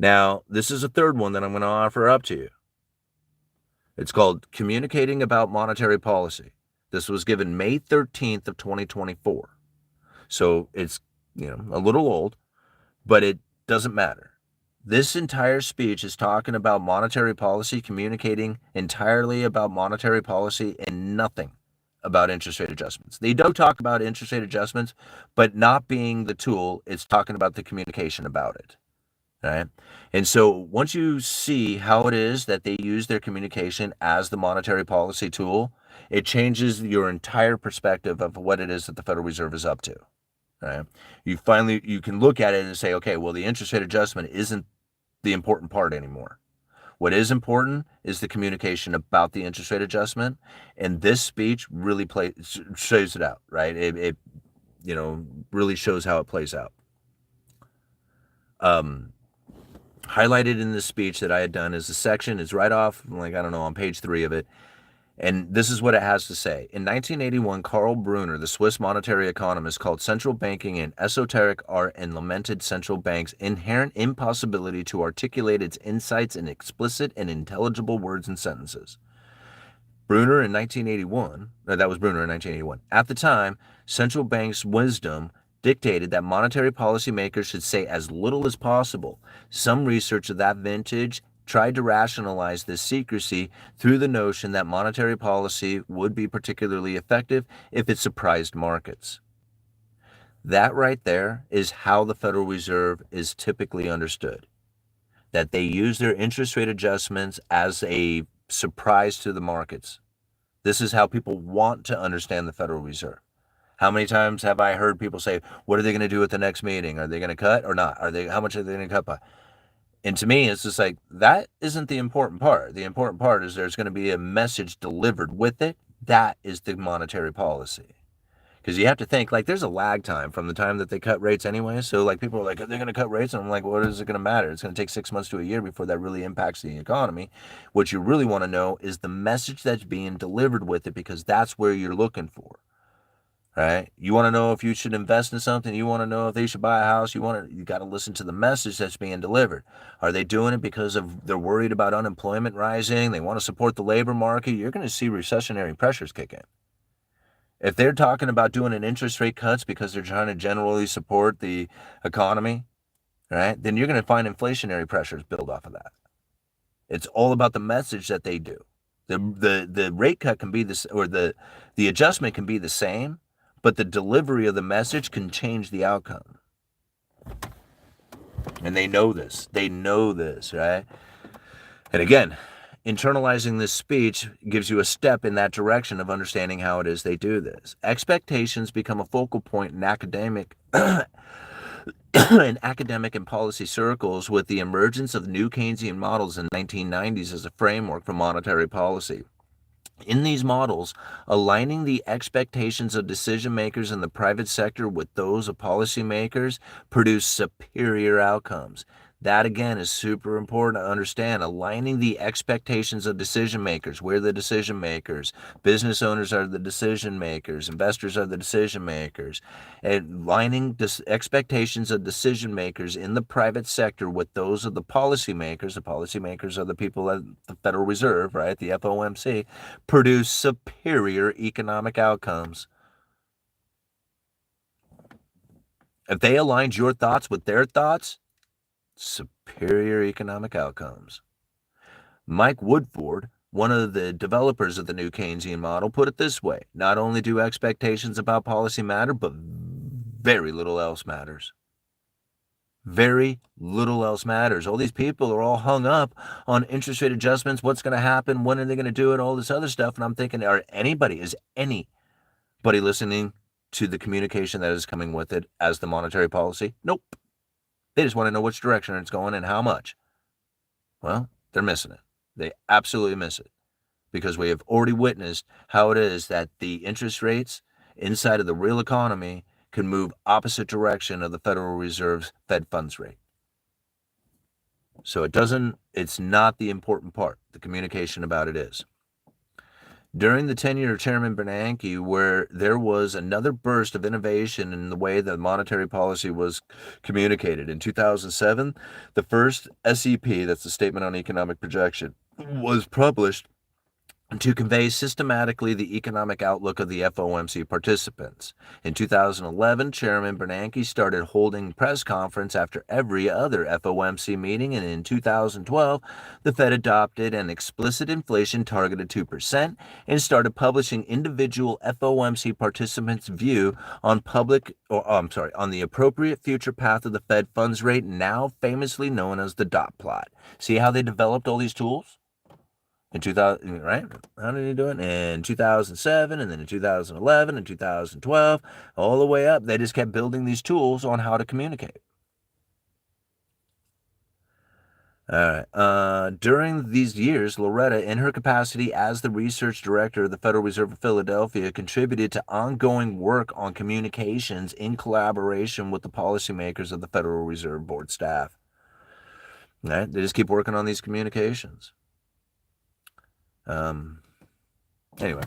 Now, this is a third one that I'm going to offer up to you. It's called Communicating About Monetary Policy. This was given May 13th of 2024. So it's, a little old, but it doesn't matter. This entire speech is talking about monetary policy, communicating entirely about monetary policy and nothing about interest rate adjustments. They do talk about interest rate adjustments, but not being the tool, it's talking about the communication about it. Right? And so once you see how it is that they use their communication as the monetary policy tool, it changes your entire perspective of what it is that the Federal Reserve is up to. Right? You can look at it and say, okay, well, the interest rate adjustment isn't the important part anymore. What is important is the communication about the interest rate adjustment, and this speech really shows it out, right? It really shows how it plays out. Highlighted in this speech that I had done is a section, it's right off, on page 3 of it. And this is what it has to say. In 1981, Karl Brunner, the Swiss monetary economist, called central banking an esoteric art and lamented central bank's inherent impossibility to articulate its insights in explicit and intelligible words and sentences. Brunner in 1981, that was Brunner in 1981. At the time, central bank's wisdom dictated that monetary policymakers should say as little as possible. Some research of that vintage tried to rationalize this secrecy through the notion that monetary policy would be particularly effective if it surprised markets. That right there is how the Federal Reserve is typically understood. That they use their interest rate adjustments as a surprise to the markets. This is how people want to understand the Federal Reserve. How many times have I heard people say, what are they going to do at the next meeting? Are they going to cut or not? How much are they going to cut by? And to me, it's just like, that isn't the important part. The important part is there's going to be a message delivered with it. That is the monetary policy. Because you have to think, there's a lag time from the time that they cut rates anyway. So, people are like, are they going to cut rates? And I'm like, what is it going to matter? It's going to take 6 months to a year before that really impacts the economy. What you really want to know is the message that's being delivered with it, because that's where you're looking for. Right? You want to know if you should invest in something. You want to know if they should buy a house. You got to listen to the message that's being delivered. Are they doing it because they're worried about unemployment rising? They want to support the labor market. You're going to see recessionary pressures kick in. If they're talking about doing an interest rate cuts because they're trying to generally support the economy, right? Then you're going to find inflationary pressures build off of that. It's all about the message that they do. The rate cut can be this, or the adjustment can be the same, but the delivery of the message can change the outcome. And they know this. Right? And again, internalizing this speech gives you a step in that direction of understanding how it is they do this. Expectations become a focal point in academic and policy circles with the emergence of new Keynesian models in the 1990s as a framework for monetary policy. In these models, aligning the expectations of decision makers in the private sector with those of policymakers produce superior outcomes. That, again, is super important to understand. Aligning the expectations of decision makers. We're the decision makers. Business owners are the decision makers. Investors are the decision makers. And aligning expectations of decision makers in the private sector with those of the policymakers. The policymakers are the people at the Federal Reserve, right? The FOMC, produce superior economic outcomes. If they aligned your thoughts with their thoughts, superior economic outcomes. Mike Woodford, one of the developers of the new Keynesian model, put it this way: not only do expectations about policy matter, but very little else matters. Very little else matters. All these people are all hung up on interest rate adjustments, what's going to happen, when are they going to do it, all this other stuff. And I'm thinking, is anybody listening to the communication that is coming with it as the monetary policy? Nope. They just want to know which direction it's going and how much. Well, they're missing it. They absolutely miss it, because we have already witnessed how it is that the interest rates inside of the real economy can move opposite direction of the Federal Reserve's Fed funds rate. So it's not the important part. The communication about it is. During the tenure of Chairman Bernanke, where there was another burst of innovation in the way that monetary policy was communicated. In 2007, the first SEP, that's the Statement on Economic Projection, was published to convey systematically the economic outlook of the FOMC participants. In 2011, Chairman Bernanke started holding press conference after every other FOMC meeting, and in 2012, the Fed adopted an explicit inflation target of 2% and started publishing individual FOMC participants' view on on the appropriate future path of the Fed funds rate, now famously known as the dot plot. See how they developed all these tools? In 2000, right? How did he do it? In 2007, and then in 2011, and 2012, all the way up. They just kept building these tools on how to communicate. All right. During these years, Loretta, in her capacity as the research director of the Federal Reserve of Philadelphia, contributed to ongoing work on communications in collaboration with the policymakers of the Federal Reserve Board staff. All right? They just keep working on these communications. Anyway,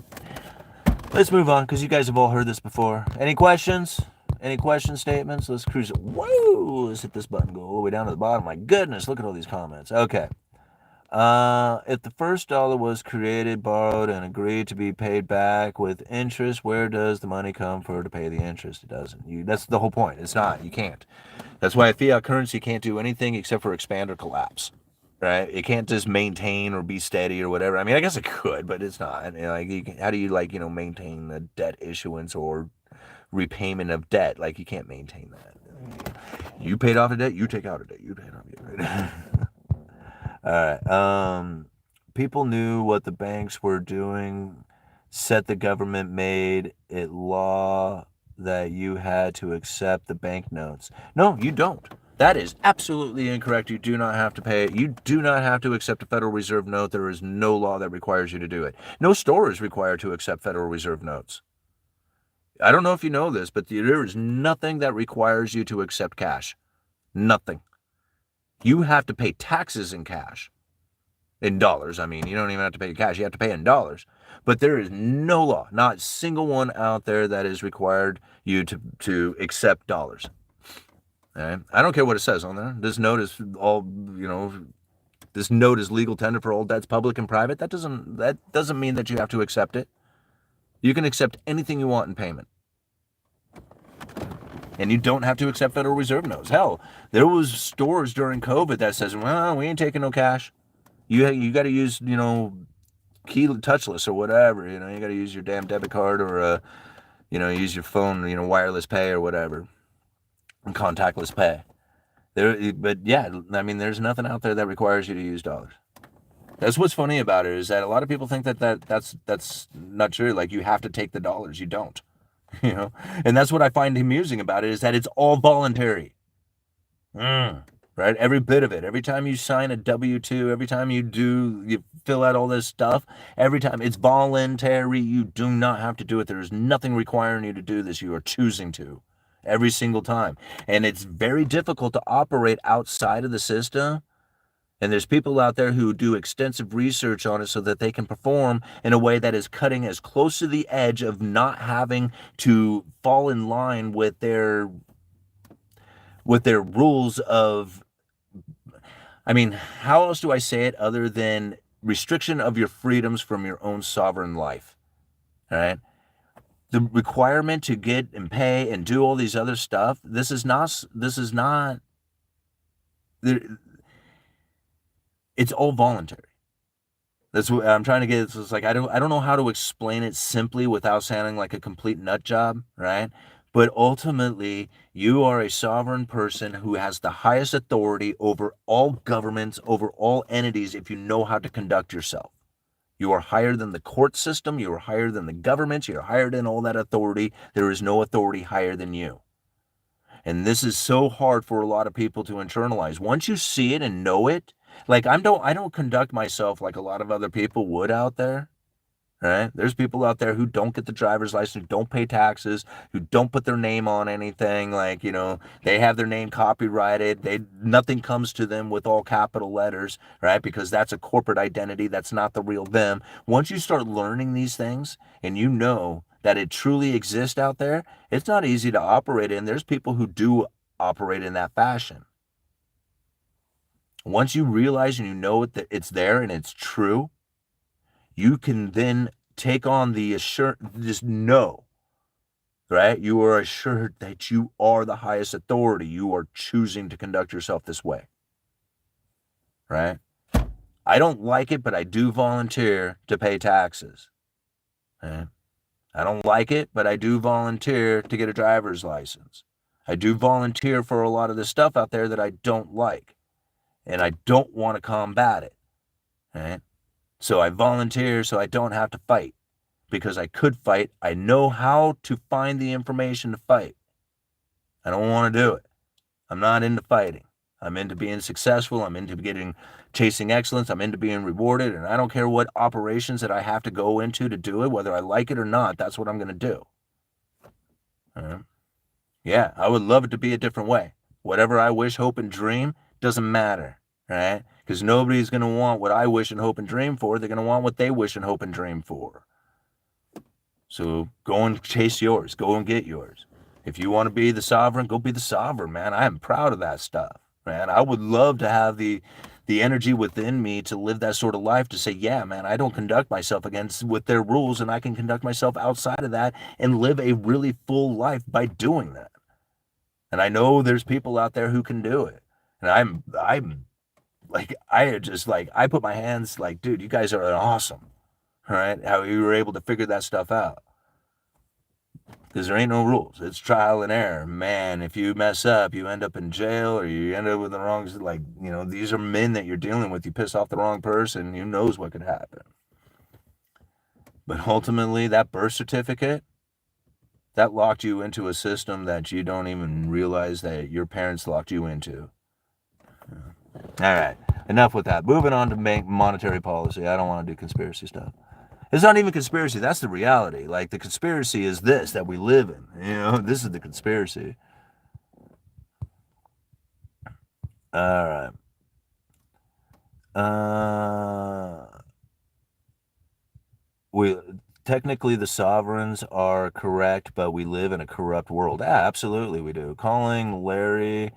let's move on, because you guys have all heard this before. Any questions? Any question statements? Let's cruise it. Whoa! Let's hit this button. Go all the way down to the bottom. My goodness, look at all these comments. Okay. If the first dollar was created, borrowed, and agreed to be paid back with interest, where does the money come for to pay the interest? It doesn't. That's the whole point. It's not. You can't. That's why a fiat currency can't do anything except for expand or collapse. Right? It can't just maintain or be steady or whatever. I mean, I guess it could, but it's not. How do you maintain the debt issuance or repayment of debt? Like, you can't maintain that. You paid off a debt, you take out a debt. You paid off your debt. All right. People knew what the banks were doing. Said the government made it law that you had to accept the banknotes. No, you don't. That is absolutely incorrect. You do not have to pay it. You do not have to accept a Federal Reserve note. There is no law that requires you to do it. No store is required to accept Federal Reserve notes. I don't know if you know this, but there is nothing that requires you to accept cash. Nothing. You have to pay taxes in cash. In dollars, I mean. You don't even have to pay cash. You have to pay in dollars. But there is no law, not a single one out there, that is required you to accept dollars. Right? I don't care what it says on there. This note is this note is legal tender for all debts, public and private. That doesn't mean that you have to accept it. You can accept anything you want in payment. And you don't have to accept Federal Reserve notes. Hell, there was stores during COVID that says, well, we ain't taking no cash. You got to use, key touchless or whatever. You got to use your damn debit card or, use your phone, wireless pay or whatever. And contactless pay. But yeah, I mean, there's nothing out there that requires you to use dollars. That's what's funny about it, is that a lot of people think that's not true. Like, you have to take the dollars. You don't. And that's what I find amusing about it, is that it's all voluntary. Right? Every bit of it. Every time you sign a W-2, every time you fill out all this stuff, every time it's voluntary. You do not have to do it. There is nothing requiring you to do this. You are choosing to. every single time. And it's very difficult to operate outside of the system. And there's people out there who do extensive research on it so that they can perform in a way that is cutting as close to the edge of not having to fall in line with their rules of, I mean, how else do I say it other than restriction of your freedoms from your own sovereign life, all right? The requirement to get and pay and do all these other stuff, this is not, it's all voluntary. That's what I'm trying to get. It's like, I don't know how to explain it simply without sounding like a complete nut job, right? But ultimately, you are a sovereign person who has the highest authority over all governments, over all entities, if you know how to conduct yourself. You are higher than the court system. You are higher than the government. You're higher than all that authority. There is no authority higher than you. And this is so hard for a lot of people to internalize. Once you see it and know it, like I don't conduct myself like a lot of other people would out there. Right? There's people out there who don't get the driver's license, who don't pay taxes, who don't put their name on anything. Like, they have their name copyrighted. Nothing comes to them with all capital letters, right? Because that's a corporate identity. That's not the real them. Once you start learning these things and you know that it truly exists out there, it's not easy to operate in. There's people who do operate in that fashion. Once you realize and you know that it's there and it's true, you can then take on the assurance, just know, right? You are assured that you are the highest authority. You are choosing to conduct yourself this way, right? I don't like it, but I do volunteer to pay taxes. Right? I don't like it, but I do volunteer to get a driver's license. I do volunteer for a lot of the stuff out there that I don't like, and I don't want to combat it, right? So I volunteer so I don't have to fight, because I could fight. I know how to find the information to fight. I don't want to do it. I'm not into fighting. I'm into being successful. I'm into chasing excellence. I'm into being rewarded. And I don't care what operations that I have to go into to do it, whether I like it or not. That's what I'm going to do. Yeah, I would love it to be a different way. Whatever I wish, hope, and dream doesn't matter, right? Because nobody's going to want what I wish and hope and dream for. They're going to want what they wish and hope and dream for. So go and chase yours. Go and get yours. If you want to be the sovereign, go be the sovereign, man. I am proud of that stuff, man. I would love to have the energy within me to live that sort of life, to say, yeah, man, I don't conduct myself with their rules, and I can conduct myself outside of that and live a really full life by doing that. And I know there's people out there who can do it. And I'm like, I put my hands like, dude, you guys are awesome. All right? How you were able to figure that stuff out. Because there ain't no rules. It's trial and error. Man, if you mess up, you end up in jail, or you end up with the wrong, these are men that you're dealing with. You piss off the wrong person, who knows what could happen. But ultimately, that birth certificate, that locked you into a system that you don't even realize that your parents locked you into. All right, enough with that. Moving on to monetary policy. I don't want to do conspiracy stuff. It's not even conspiracy. That's the reality. Like, the conspiracy is this that we live in. This is the conspiracy. All right. Technically, the sovereigns are correct, but we live in a corrupt world. Absolutely we do. Calling Larry,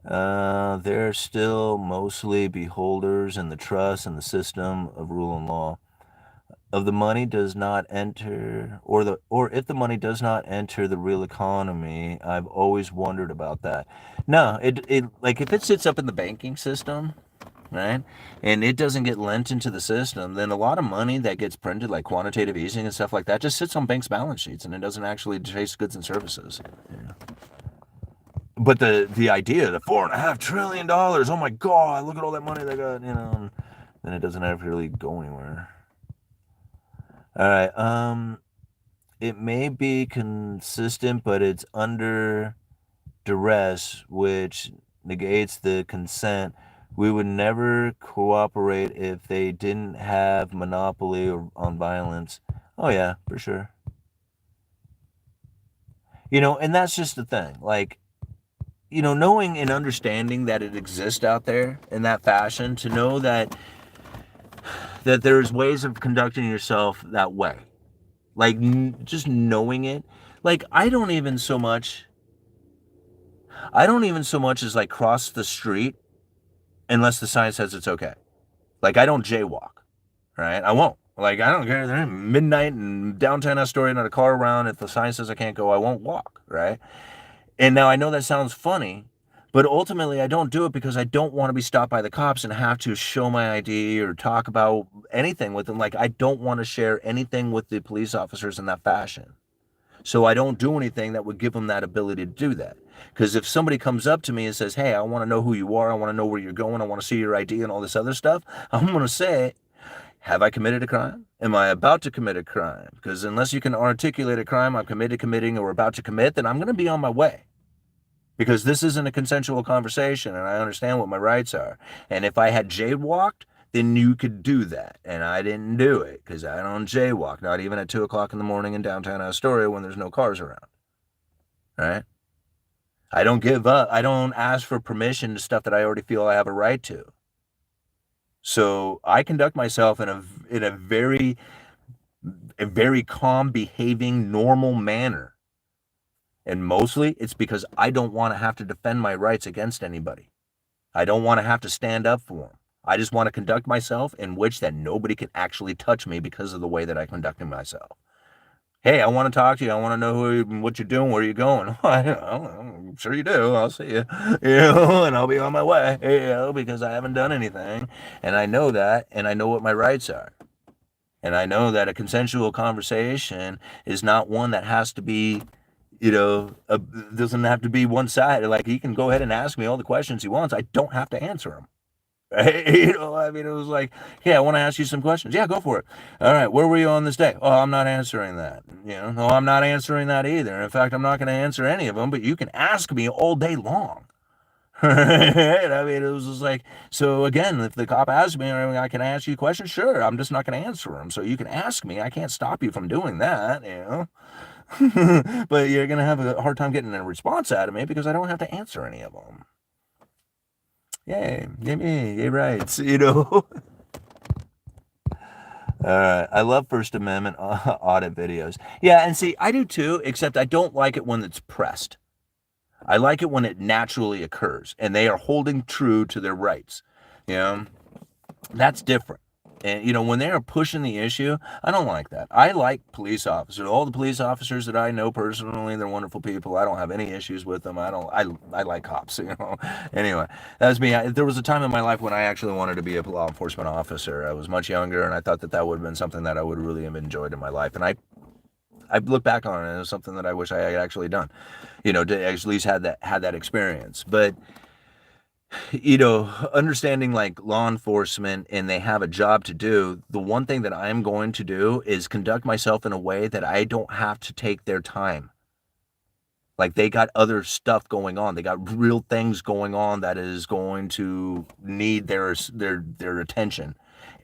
they're still mostly beholders in the trust and the system of rule and law. Of the money does not enter, or if the money does not enter the real economy, I've always wondered about that. No, it like, if it sits up in the banking system, right, and it doesn't get lent into the system, then a lot of money that gets printed, like quantitative easing and stuff like that, just sits on banks' balance sheets, and it doesn't actually chase goods and services. Yeah. But the idea, the $4.5 trillion, oh my God, look at all that money they got, then it doesn't ever really go anywhere. All right. It may be consistent, but it's under duress, which negates the consent. We would never cooperate if they didn't have monopoly on violence. Oh yeah, for sure. And that's just the thing. Like, knowing and understanding that it exists out there in that fashion, to know that there's ways of conducting yourself that way. Like, just knowing it. Like, I don't even so much as like cross the street unless the sign says it's okay. Like, I don't jaywalk, right? I won't. Like, I don't care. They're midnight in downtown Astoria, not a car around. If the sign says I can't go, I won't walk, right? And now I know that sounds funny, but ultimately I don't do it because I don't want to be stopped by the cops and have to show my ID or talk about anything with them. Like, I don't want to share anything with the police officers in that fashion. So I don't do anything that would give them that ability to do that. Because if somebody comes up to me and says, hey, I want to know who you are, I want to know where you're going, I want to see your ID and all this other stuff, I'm going to say, have I committed a crime? Am I about to commit a crime? Because unless you can articulate a crime I'm committing, or about to commit, then I'm going to be on my way. Because this isn't a consensual conversation and I understand what my rights are. And if I had jaywalked, then you could do that. And I didn't do it because I don't jaywalk, not even at 2 o'clock in the morning in downtown Astoria when there's no cars around. Right? I don't give up. I don't ask for permission to stuff that I already feel I have a right to. So I conduct myself in a very calm, behaving, normal manner. And mostly it's because I don't want to have to defend my rights against anybody. I don't want to have to stand up for them. I just want to conduct myself in which that nobody can actually touch me because of the way that I conducted myself. Hey, I want to talk to you. I want to know what you're doing, where you're going. I'm sure you do. I'll see you, and I'll be on my way, because I haven't done anything. And I know that, and I know what my rights are. And I know that a consensual conversation is not one that has to be, doesn't have to be one sided. Like, he can go ahead and ask me all the questions he wants. I don't have to answer them. Right? I mean, it was like, yeah, I want to ask you some questions. Yeah, go for it. All right, where were you on this day? Oh, I'm not answering that. No, I'm not answering that either. In fact, I'm not going to answer any of them, but you can ask me all day long. Right? I mean, it was just like, so again, if the cop asks me, I can ask you questions. Sure, I'm just not going to answer them. So you can ask me. I can't stop you from doing that, But you're going to have a hard time getting a response out of me because I don't have to answer any of them. Yay, yay, right, I love First Amendment audit videos. Yeah, and see, I do too, except I don't like it when it's pressed. I like it when it naturally occurs and they are holding true to their rights. That's different. And, when they are pushing the issue, I don't like that. I like police officers. All the police officers that I know personally, they're wonderful people. I don't have any issues with them. I like cops, Anyway, that's me. There was a time in my life when I actually wanted to be a law enforcement officer. I was much younger, and I thought that would have been something that I would really have enjoyed in my life. And I look back on it as something that I wish I had actually done, to at least had that experience. But understanding like law enforcement and they have a job to do, the one thing that I'm going to do is conduct myself in a way that I don't have to take their time. Like, they got other stuff going on. They got real things going on that is going to need their attention.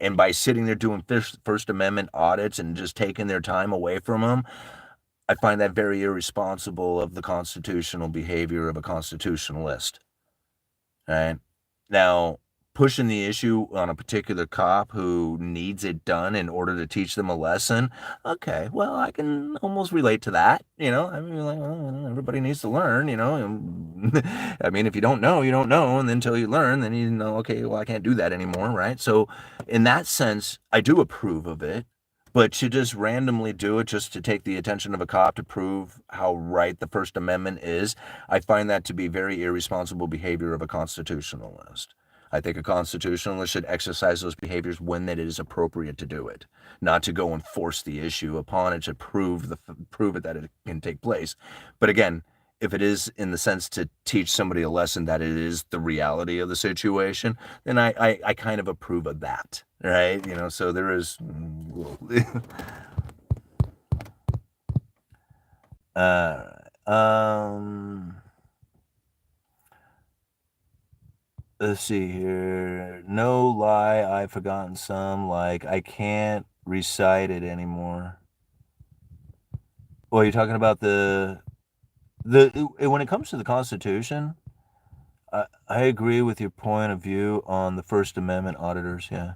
And by sitting there doing First Amendment audits and just taking their time away from them, I find that very irresponsible of the constitutional behavior of a constitutionalist. Right? Now, pushing the issue on a particular cop who needs it done in order to teach them a lesson, okay, well, I can almost relate to that, I mean, like, well, everybody needs to learn, I mean, if you don't know, you don't know, and then until you learn, then you know, okay, well, I can't do that anymore, right? So, in that sense, I do approve of it. But to just randomly do it just to take the attention of a cop to prove how right the First Amendment is, I find that to be very irresponsible behavior of a constitutionalist. I think a constitutionalist should exercise those behaviors when it is appropriate to do it, not to go and force the issue upon it to prove it that it can take place. But again, if it is in the sense to teach somebody a lesson that it is the reality of the situation, then I kind of approve of that, right? So there is. Let's see here. No lie, I've forgotten some. Like, I can't recite it anymore. Well, you're talking about the when it comes to the Constitution, I agree with your point of view on the First Amendment auditors. Yeah.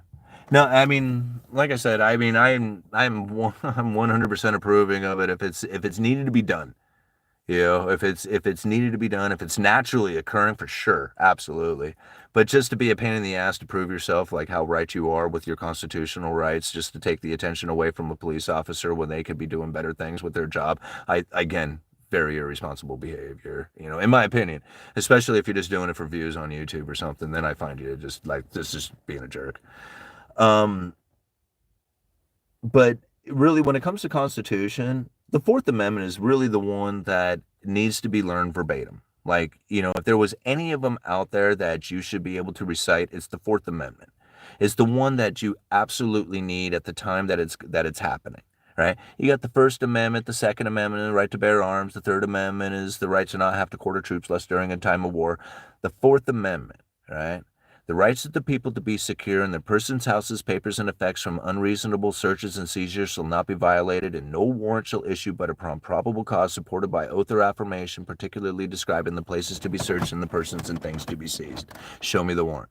No, I mean, like I said, I mean, I'm 100% approving of it if it's needed to be done. You know, if it's needed to be done, if it's naturally occurring, for sure, absolutely. But just to be a pain in the ass to prove yourself, like how right you are with your constitutional rights, just to take the attention away from a police officer when they could be doing better things with their job, I again, very irresponsible behavior, you know, in my opinion. Especially if you're just doing it for views on YouTube or something, then I find you just like this is being a jerk. Um, but really, when it comes to Constitution, the Fourth Amendment is really the one that needs to be learned verbatim. Like, you know, if there was any of them out there that you should be able to recite, it's the Fourth Amendment. It's the one that you absolutely need at the time that it's happening. Right? You got the First Amendment, the Second Amendment, the right to bear arms. The Third Amendment is the right to not have to quarter troops less during a time of war. The Fourth Amendment, right? The rights of the people to be secure in their persons, houses, papers, and effects from unreasonable searches and seizures shall not be violated, and no warrant shall issue but upon probable cause supported by oath or affirmation, particularly describing the places to be searched and the persons and things to be seized. Show me the warrant.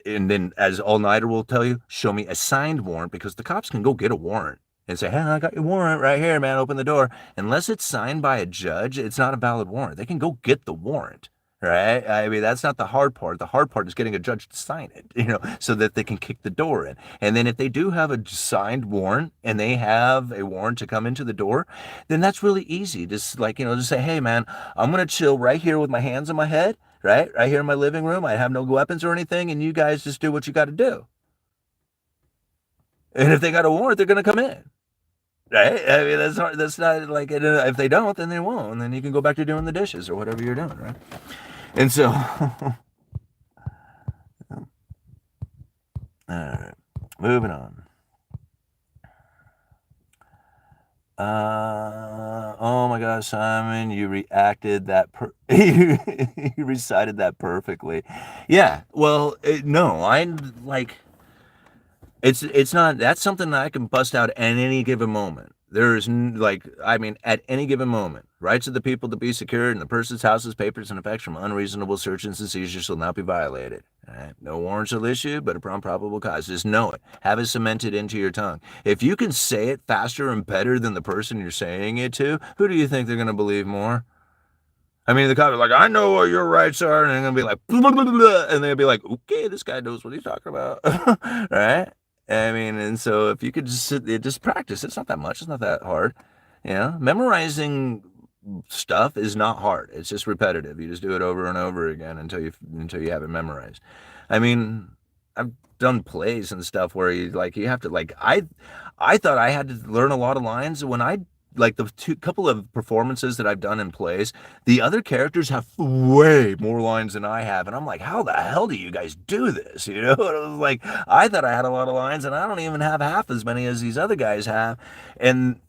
And then, as all-nighter will tell you, show me a signed warrant, because the cops can go get a warrant and say, hey, I got your warrant right here, man, open the door. Unless it's signed by a judge, it's not a valid warrant. They can go get the warrant. Right? I mean, that's not the hard part. The hard part is getting a judge to sign it, you know, so that they can kick the door in. And then if they do have a signed warrant and they have a warrant to come into the door, then that's really easy. Just like, you know, just say, hey, man, I'm going to chill right here with my hands on my head, right? Right here in my living room. I have no weapons or anything. And you guys just do what you got to do. And if they got a warrant, they're going to come in. Right? I mean, that's hard. That's not like, if they don't, then they won't. And then you can go back to doing the dishes or whatever you're doing, right? And so, all right, moving on. Oh my gosh, Simon, you reacted that you recited that perfectly. Yeah, well, no, I like it's not, that's something that I can bust out at any given moment. There is like, I mean, at any given moment, rights of the people to be secured in the persons, houses, papers, and effects from unreasonable searches and seizures shall not be violated. Right? No warrant shall issue, but upon probable cause. Just know it. Have it cemented into your tongue. If you can say it faster and better than the person you're saying it to, who do you think they're going to believe more? I mean, the cops are like, I know what your rights are, and they're going to be like, blah, blah, blah, blah, and they'll be like, okay, this guy knows what he's talking about. Right? I mean, and so if you could just just practice, it's not that much, it's not that hard. You know, memorizing stuff is not hard. It's just repetitive. You just do it over and over again until you have it memorized. I mean, I've done plays and stuff where you have to like I thought I had to learn a lot of lines when I like the couple of performances that I've done in plays, the other characters have way more lines than I have. And I'm like, how the hell do you guys do this? You know, and I was like, I thought I had a lot of lines and I don't even have half as many as these other guys have. And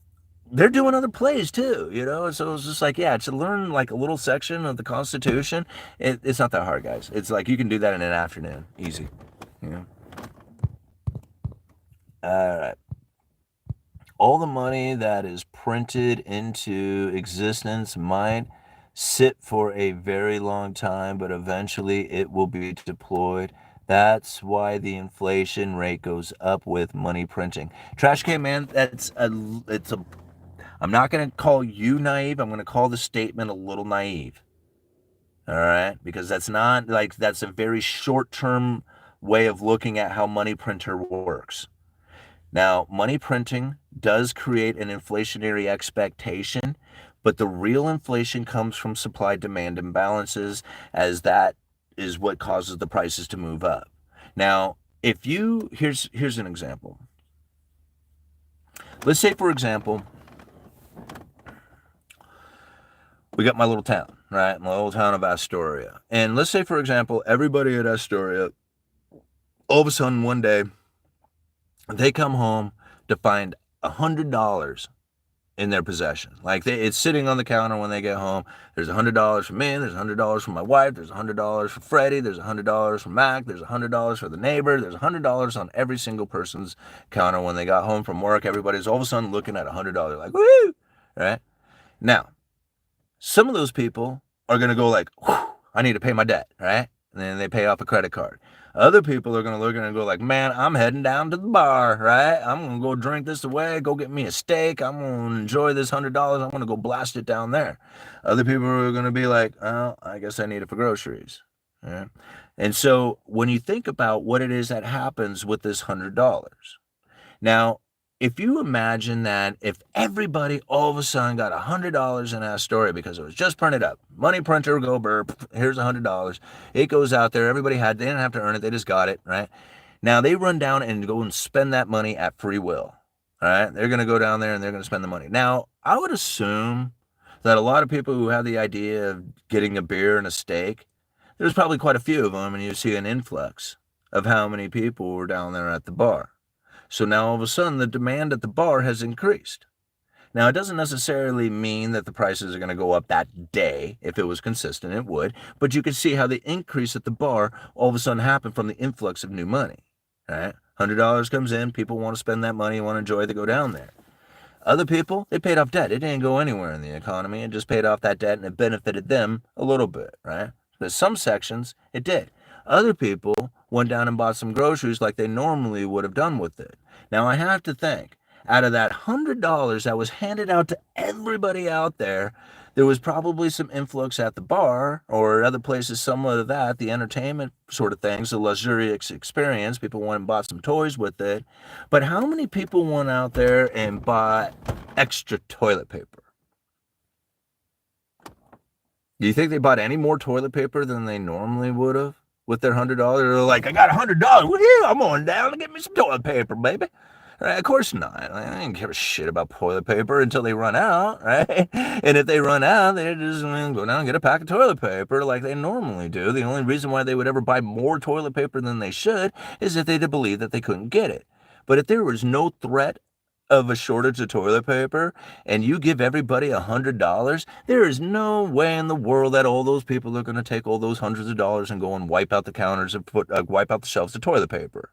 they're doing other plays too, you know? So it's just like, yeah, to learn like a little section of the Constitution, it's not that hard, guys. It's like you can do that in an afternoon. Easy, you know? All right. All the money that is printed into existence might sit for a very long time, but eventually it will be deployed. That's why the inflation rate goes up with money printing. Trash can man, I'm not going to call you naive. I'm going to call the statement a little naive. All right? Because that's not like, that's a very short-term way of looking at how money printer works. Now, money printing does create an inflationary expectation, but the real inflation comes from supply-demand imbalances, as that is what causes the prices to move up. Now, here's an example. Let's say, for example, we got my little town, right? My little town of Astoria. And let's say, for example, everybody at Astoria, all of a sudden one day, they come home to find $100 in their possession. Like it's sitting on the counter when they get home. There's $100 for me. There's $100 for my wife. There's $100 for Freddie. There's $100 for Mac. There's $100 for the neighbor. There's $100 on every single person's counter when they got home from work. Everybody's all of a sudden looking at $100 like, woo! Right? Now, Some of those people are going to go like, I need to pay my debt, right? And then they pay off a credit card. Other people are going to look and go like, man, I'm heading down to the bar, right? I'm going to go drink this away, go get me a steak. I'm going to enjoy this $100. I'm going to go blast it down there. Other people are going to be like, oh, I guess I need it for groceries. Right? And so when you think about what it is that happens with this $100, now, if you imagine that if everybody all of a sudden got $100 in Astoria because it was just printed up, money printer go burp, here's $100. It goes out there. Everybody they didn't have to earn it. They just got it, right? Now they run down and go and spend that money at free will. All right. They're going to go down there and they're going to spend the money. Now, I would assume that a lot of people who have the idea of getting a beer and a steak, there's probably quite a few of them, and you see an influx of how many people were down there at the bar. So now all of a sudden the demand at the bar has increased. Now, it doesn't necessarily mean that the prices are going to go up that day. If it was consistent, it would. But you can see how the increase at the bar all of a sudden happened from the influx of new money. Right? $100 comes in, people want to spend that money, want to enjoy it, they go down there. Other people, they paid off debt. It didn't go anywhere in the economy. It just paid off that debt and it benefited them a little bit, right? But some sections, it did. Other people went down and bought some groceries like they normally would have done with it. Now, I have to think, out of that $100 that was handed out to everybody out there, there was probably some influx at the bar or other places similar to that, the entertainment sort of things, the luxurious experience. People went and bought some toys with it. But how many people went out there and bought extra toilet paper? Do you think they bought any more toilet paper than they normally would have with their $100? They're like, I got $100. Well, here, I'm going down to get me some toilet paper, baby. Right? Of course not. I don't give a shit about toilet paper until they run out, right? And if they run out, they just go down and get a pack of toilet paper like they normally do. The only reason why they would ever buy more toilet paper than they should is if they believe that they couldn't get it. But if there was no threat of a shortage of toilet paper and you give everybody $100, there is no way in the world that all those people are going to take all those hundreds of dollars and go and wipe out the counters and wipe out the shelves of toilet paper.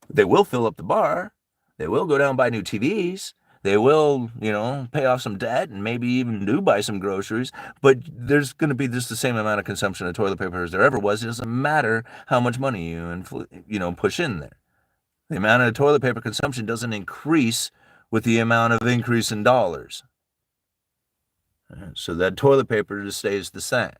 They will fill up the bar. They will go down and buy new TVs. They will, pay off some debt and maybe even do buy some groceries. But there's going to be just the same amount of consumption of toilet paper as there ever was. It doesn't matter how much money you push in there. The amount of toilet paper consumption doesn't increase with the amount of increase in dollars. So that toilet paper just stays the same.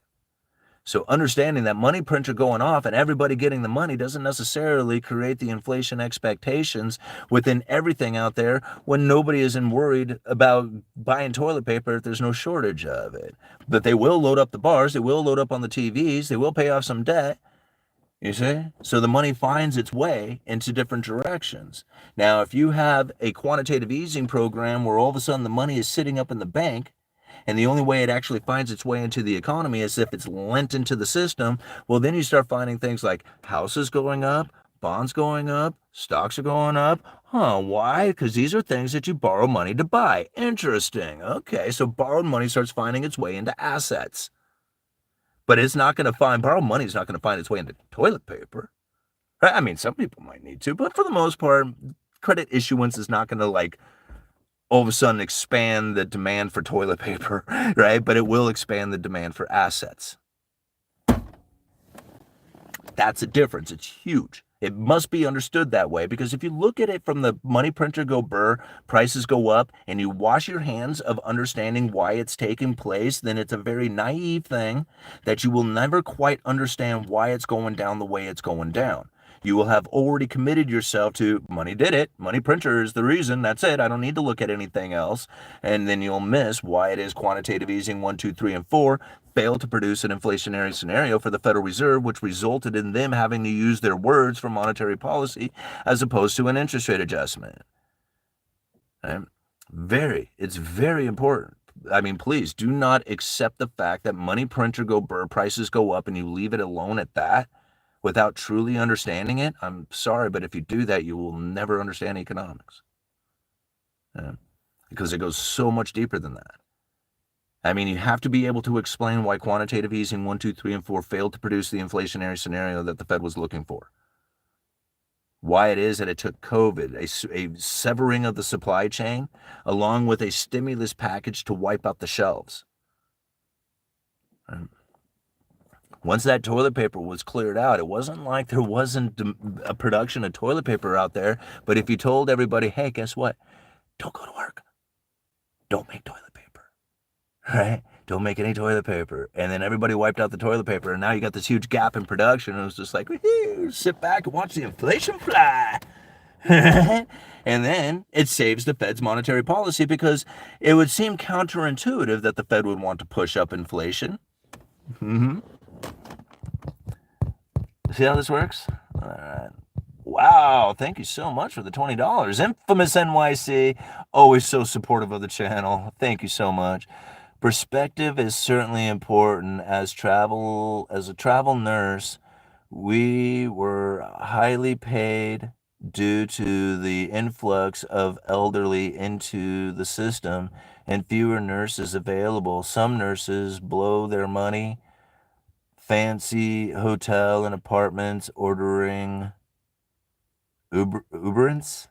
So understanding that money printer going off and everybody getting the money doesn't necessarily create the inflation expectations within everything out there when nobody isn't worried about buying toilet paper if there's no shortage of it. But they will load up the bars, they will load up on the TVs, they will pay off some debt. You see? So the money finds its way into different directions. Now, if you have a quantitative easing program where all of a sudden the money is sitting up in the bank, and the only way it actually finds its way into the economy is if it's lent into the system, well, then you start finding things like houses going up, bonds going up, stocks are going up. Why? Because these are things that you borrow money to buy. Interesting. Okay, so borrowed money starts finding its way into assets. But it's not going to borrowed money is not going to find its way into toilet paper. I mean, some people might need to, but for the most part, credit issuance is not going to all of a sudden expand the demand for toilet paper, right? But it will expand the demand for assets. That's a difference. It's huge. It must be understood that way, because if you look at it from the money printer go burr, prices go up, and you wash your hands of understanding why it's taking place, then it's a very naive thing that you will never quite understand why it's going down the way it's going down. You will have already committed yourself to money did it. Money printer is the reason. That's it. I don't need to look at anything else. And then you'll miss why it is quantitative easing 1, 2, 3, and 4 failed to produce an inflationary scenario for the Federal Reserve, which resulted in them having to use their words for monetary policy as opposed to an interest rate adjustment. Right? It's very important. I mean, please do not accept the fact that money printer go burr, prices go up, and you leave it alone at that without truly understanding it. I'm sorry, but if you do that, you will never understand economics. Because it goes so much deeper than that. I mean, you have to be able to explain why quantitative easing 1, 2, 3, and 4 failed to produce the inflationary scenario that the Fed was looking for. Why it is that it took COVID, a severing of the supply chain, along with a stimulus package to wipe out the shelves. Once that toilet paper was cleared out, it wasn't like there wasn't a production of toilet paper out there. But if you told everybody, hey, guess what? Don't go to work. Don't make toilet paper. Right? Don't make any toilet paper. And then everybody wiped out the toilet paper. And now you got this huge gap in production. And it was just like, sit back and watch the inflation fly. And then it saves the Fed's monetary policy, because it would seem counterintuitive that the Fed would want to push up inflation. See how this works? All right. Wow, thank you so much for the $20. Infamous NYC, always so supportive of the channel. Thank you so much. Perspective is certainly important. As a travel nurse, we were highly paid due to the influx of elderly into the system and fewer nurses available. Some nurses blow their money, fancy hotel and apartments, ordering Uberance.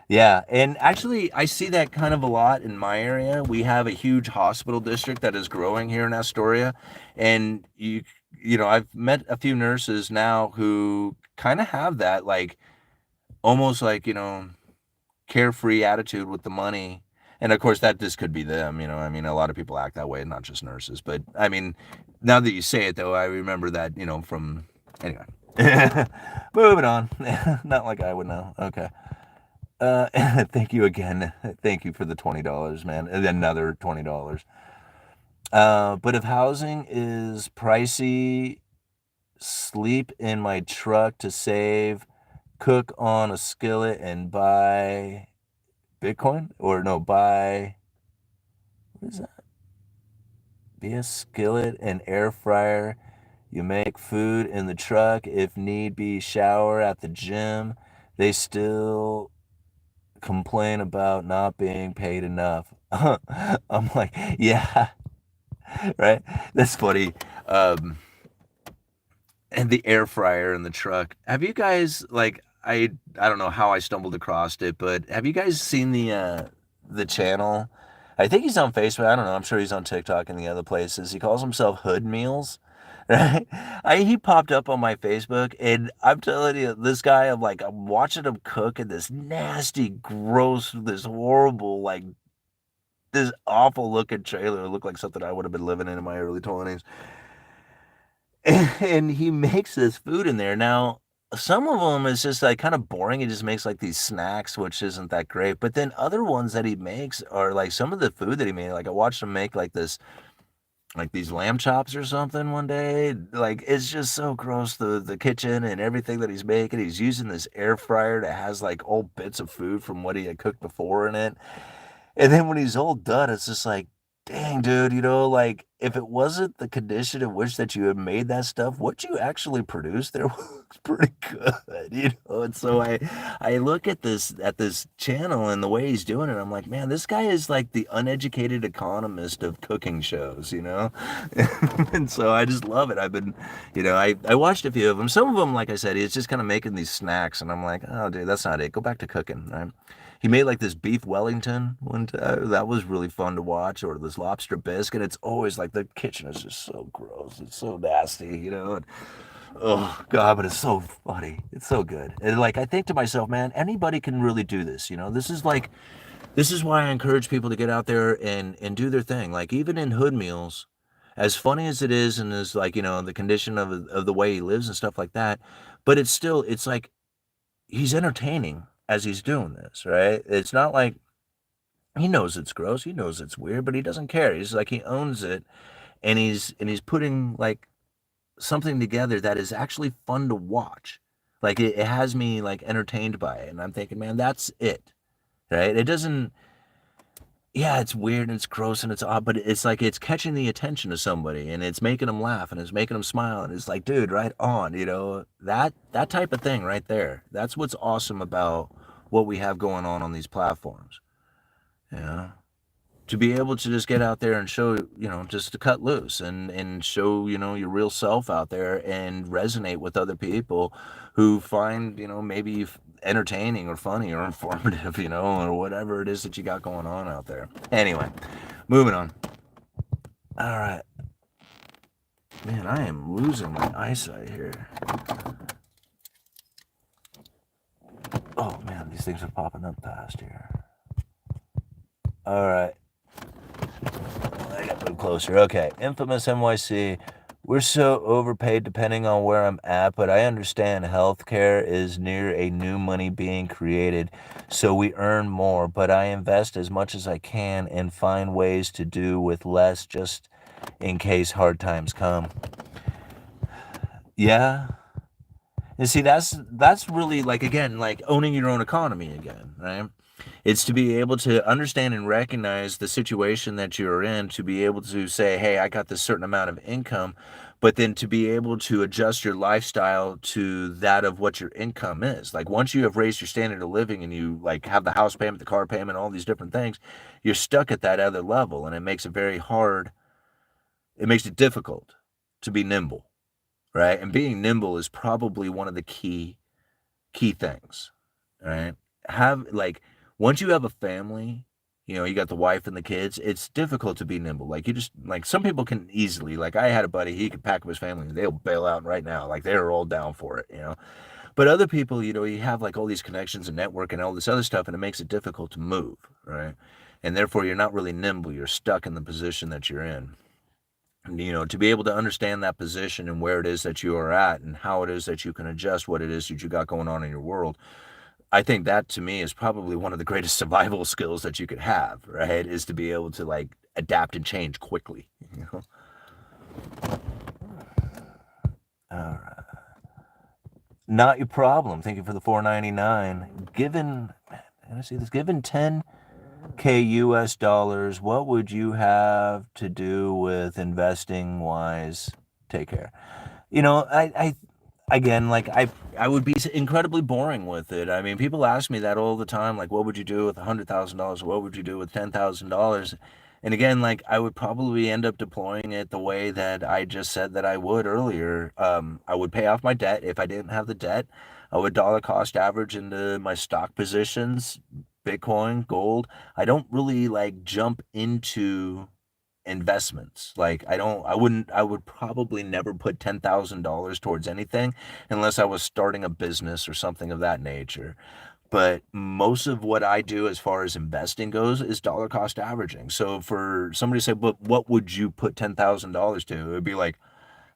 Yeah, and actually I see that kind of a lot in my area. We have a huge hospital district that is growing here in Astoria, and I've met a few nurses now who kind of have that, like, almost like, carefree attitude with the money. And of course that this could be them, I mean, a lot of people act that way, not just nurses. But I mean, now that you say it though, I remember that, from anyway. Moving on. Not like I would know. Okay. Thank you again. Thank you for the $20, man. And another $20. But if housing is pricey, sleep in my truck to save, cook on a skillet and buy Bitcoin? Or no, buy, what is that? Be a skillet and air fryer. You make food in the truck. If need be, shower at the gym. They still complain about not being paid enough. I'm like, yeah, right? That's funny. And the air fryer in the truck. Have you guys, like, I don't know how I stumbled across it, but have you guys seen the channel? I think he's on Facebook. I don't know. I'm sure he's on TikTok and the other places. He calls himself Hood Meals. Right? He popped up on my Facebook, and I'm telling you, this guy, I'm watching him cook in this nasty, gross, this horrible, like, this awful looking trailer. It looked like something I would have been living in my early 20s. And he makes this food in there. Now, some of them is just like kind of boring. He just makes like these snacks, which isn't that great. But then other ones that he makes are like some of the food that he made. Like I watched him make like these lamb chops or something one day. Like, it's just so gross, the kitchen and everything that he's making. He's using this air fryer that has like old bits of food from what he had cooked before in it. And then when he's all done, it's just like, dang, dude, like, if it wasn't the condition in which that you had made that stuff, what you actually produced there was pretty good, And so I look at this channel and the way he's doing it, I'm like, man, this guy is like the Uneducated Economist of cooking shows, And so I just love it. I've been, I watched a few of them. Some of them, like I said, he's just kind of making these snacks, and I'm like, oh, dude, that's not it. Go back to cooking, right? He made like this beef Wellington one time. That was really fun to watch. Or this lobster biscuit. It's always like the kitchen is just so gross. It's so nasty, And, oh God, but it's so funny. It's so good. And like, I think to myself, man, anybody can really do this. This is why I encourage people to get out there and do their thing. Like, even in Hood Meals, as funny as it is, and as like, the condition of the way he lives and stuff like that, but it's like he's entertaining as he's doing this, right? It's not like he knows it's gross, he knows it's weird, but he doesn't care. He's like, he owns it, and he's putting like something together that is actually fun to watch. Like, it has me like entertained by it, and I'm thinking, man, that's it, right? It doesn't. Yeah, it's weird and it's gross and it's odd, but it's like it's catching the attention of somebody, and it's making them laugh and it's making them smile, and it's like, dude, right on, that type of thing right there. That's what's awesome about what we have going on these platforms. To be able to just get out there and show, just to cut loose and show, your real self out there and resonate with other people who find, maybe entertaining or funny or informative, or whatever it is that you got going on out there. Anyway, moving on. All right. Man, I am losing my eyesight here. Oh, man, these things are popping up fast here. All right. I got to move closer. Okay. Infamous NYC. We're so overpaid depending on where I'm at, but I understand healthcare is near a new money being created, so we earn more, but I invest as much as I can and find ways to do with less just in case hard times come. Yeah. And see, that's really like, again, like owning your own economy again, right? It's to be able to understand and recognize the situation that you're in, to be able to say, hey, I got this certain amount of income, but then to be able to adjust your lifestyle to that of what your income is. Like once you have raised your standard of living and you like have the house payment, the car payment, all these different things, you're stuck at that other level, and it makes it very hard. It makes it difficult to be nimble, right? And being nimble is probably one of the key things, right? Have like once you have a family, you got the wife and the kids, it's difficult to be nimble. Like you just like some people can easily, like I had a buddy, he could pack up his family and they'll bail out right now. Like they're all down for it. But other people, you have like all these connections and network and all this other stuff, and it makes it difficult to move, right? And therefore you're not really nimble. You're stuck in the position that you're in. To be able to understand that position and where it is that you are at and how it is that you can adjust what it is that you got going on in your world. I think that to me is probably one of the greatest survival skills that you could have, right? Is to be able to like adapt and change quickly. All right. Not your problem. Thank you for the $4.99. Given, can I see this? Given 10K US dollars, what would you have to do with investing wise? Take care. I again, like I would be incredibly boring with it. I mean, people ask me that all the time, like, what would you do with $100,000? What would you do with $10,000? And again, like I would probably end up deploying it the way that I just said that I would earlier. I would pay off my debt if I didn't have the debt. I would dollar cost average into my stock positions, Bitcoin, gold. I don't really like jump into investments. Like I would probably never put $10,000 towards anything unless I was starting a business or something of that nature. But most of what I do as far as investing goes is dollar cost averaging. So for somebody to say, but what would you put $10,000 to? It would be like,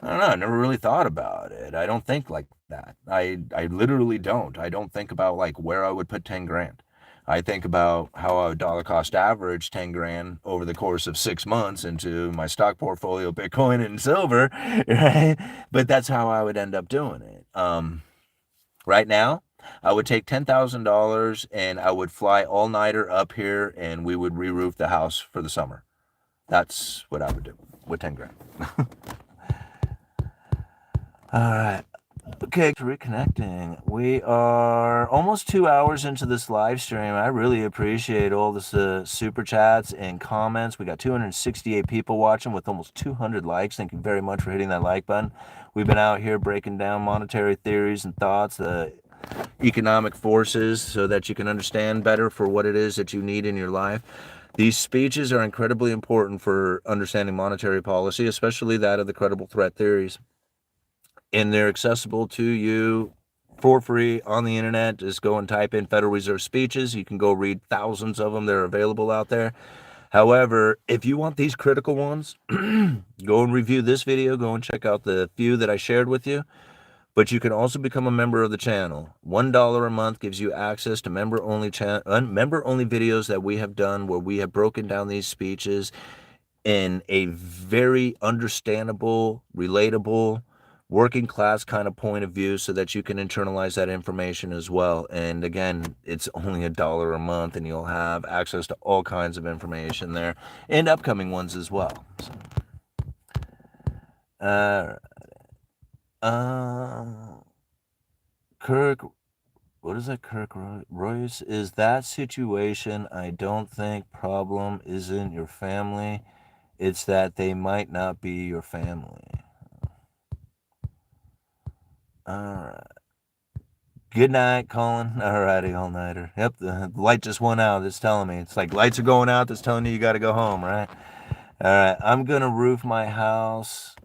I don't know. I never really thought about it. I don't think like that. I literally don't. I don't think about like where I would put 10 grand. I think about how I would dollar cost average 10 grand over the course of 6 months into my stock portfolio, Bitcoin and silver, right? But that's how I would end up doing it. Right now, I would take $10,000 and I would fly all nighter up here and we would re-roof the house for the summer. That's what I would do with 10 grand. All right. Okay, reconnecting. We are almost 2 hours into this live stream. I really appreciate all the super chats and comments. We got 268 people watching with almost 200 likes. Thank you very much for hitting that like button. We've been out here breaking down monetary theories and thoughts, the economic forces, so that you can understand better for what it is that you need in your life. These speeches are incredibly important for understanding monetary policy, especially that of the credible threat theories. And they're accessible to you for free on the internet. Just go and type in Federal Reserve speeches. You can go read thousands of them. They're available out there. However, if you want these critical ones, go and review this video. Go and check out the few that I shared with you. But you can also become a member of the channel. $1 a month gives you access to member-only videos that we have done where we have broken down these speeches in a very understandable, relatable, working class kind of point of view so that you can internalize that information as well. And again, it's only $1 a month and you'll have access to all kinds of information there and upcoming ones as well. So, Kirk, what is that? Kirk Royce, is that situation? I don't think problem isn't your family. It's that they might not be your family. All right. Good night, Colin. All righty, all-nighter. Yep, the light just went out. It's telling me. It's like lights are going out. That's telling you got to go home, right? All right, I'm going to roof my house.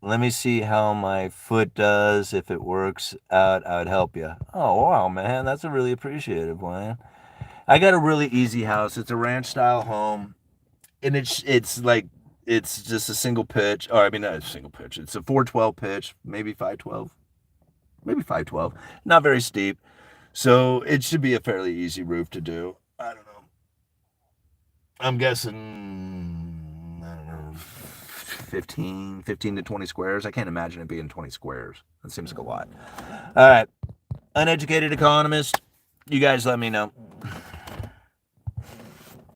Let me see how my foot does. If it works out, I would help you. Oh, wow, man. That's a really appreciative one. I got a really easy house. It's a ranch style home. And it's like, it's just a single pitch. Or, I mean, not a single pitch. It's a 412 pitch, maybe 512. Maybe 512. Not very steep. So it should be a fairly easy roof to do. I don't know. I'm guessing, I don't know, 15 to 20 squares. I can't imagine it being 20 squares. That seems like a lot. All right. Uneducated economist, you guys let me know.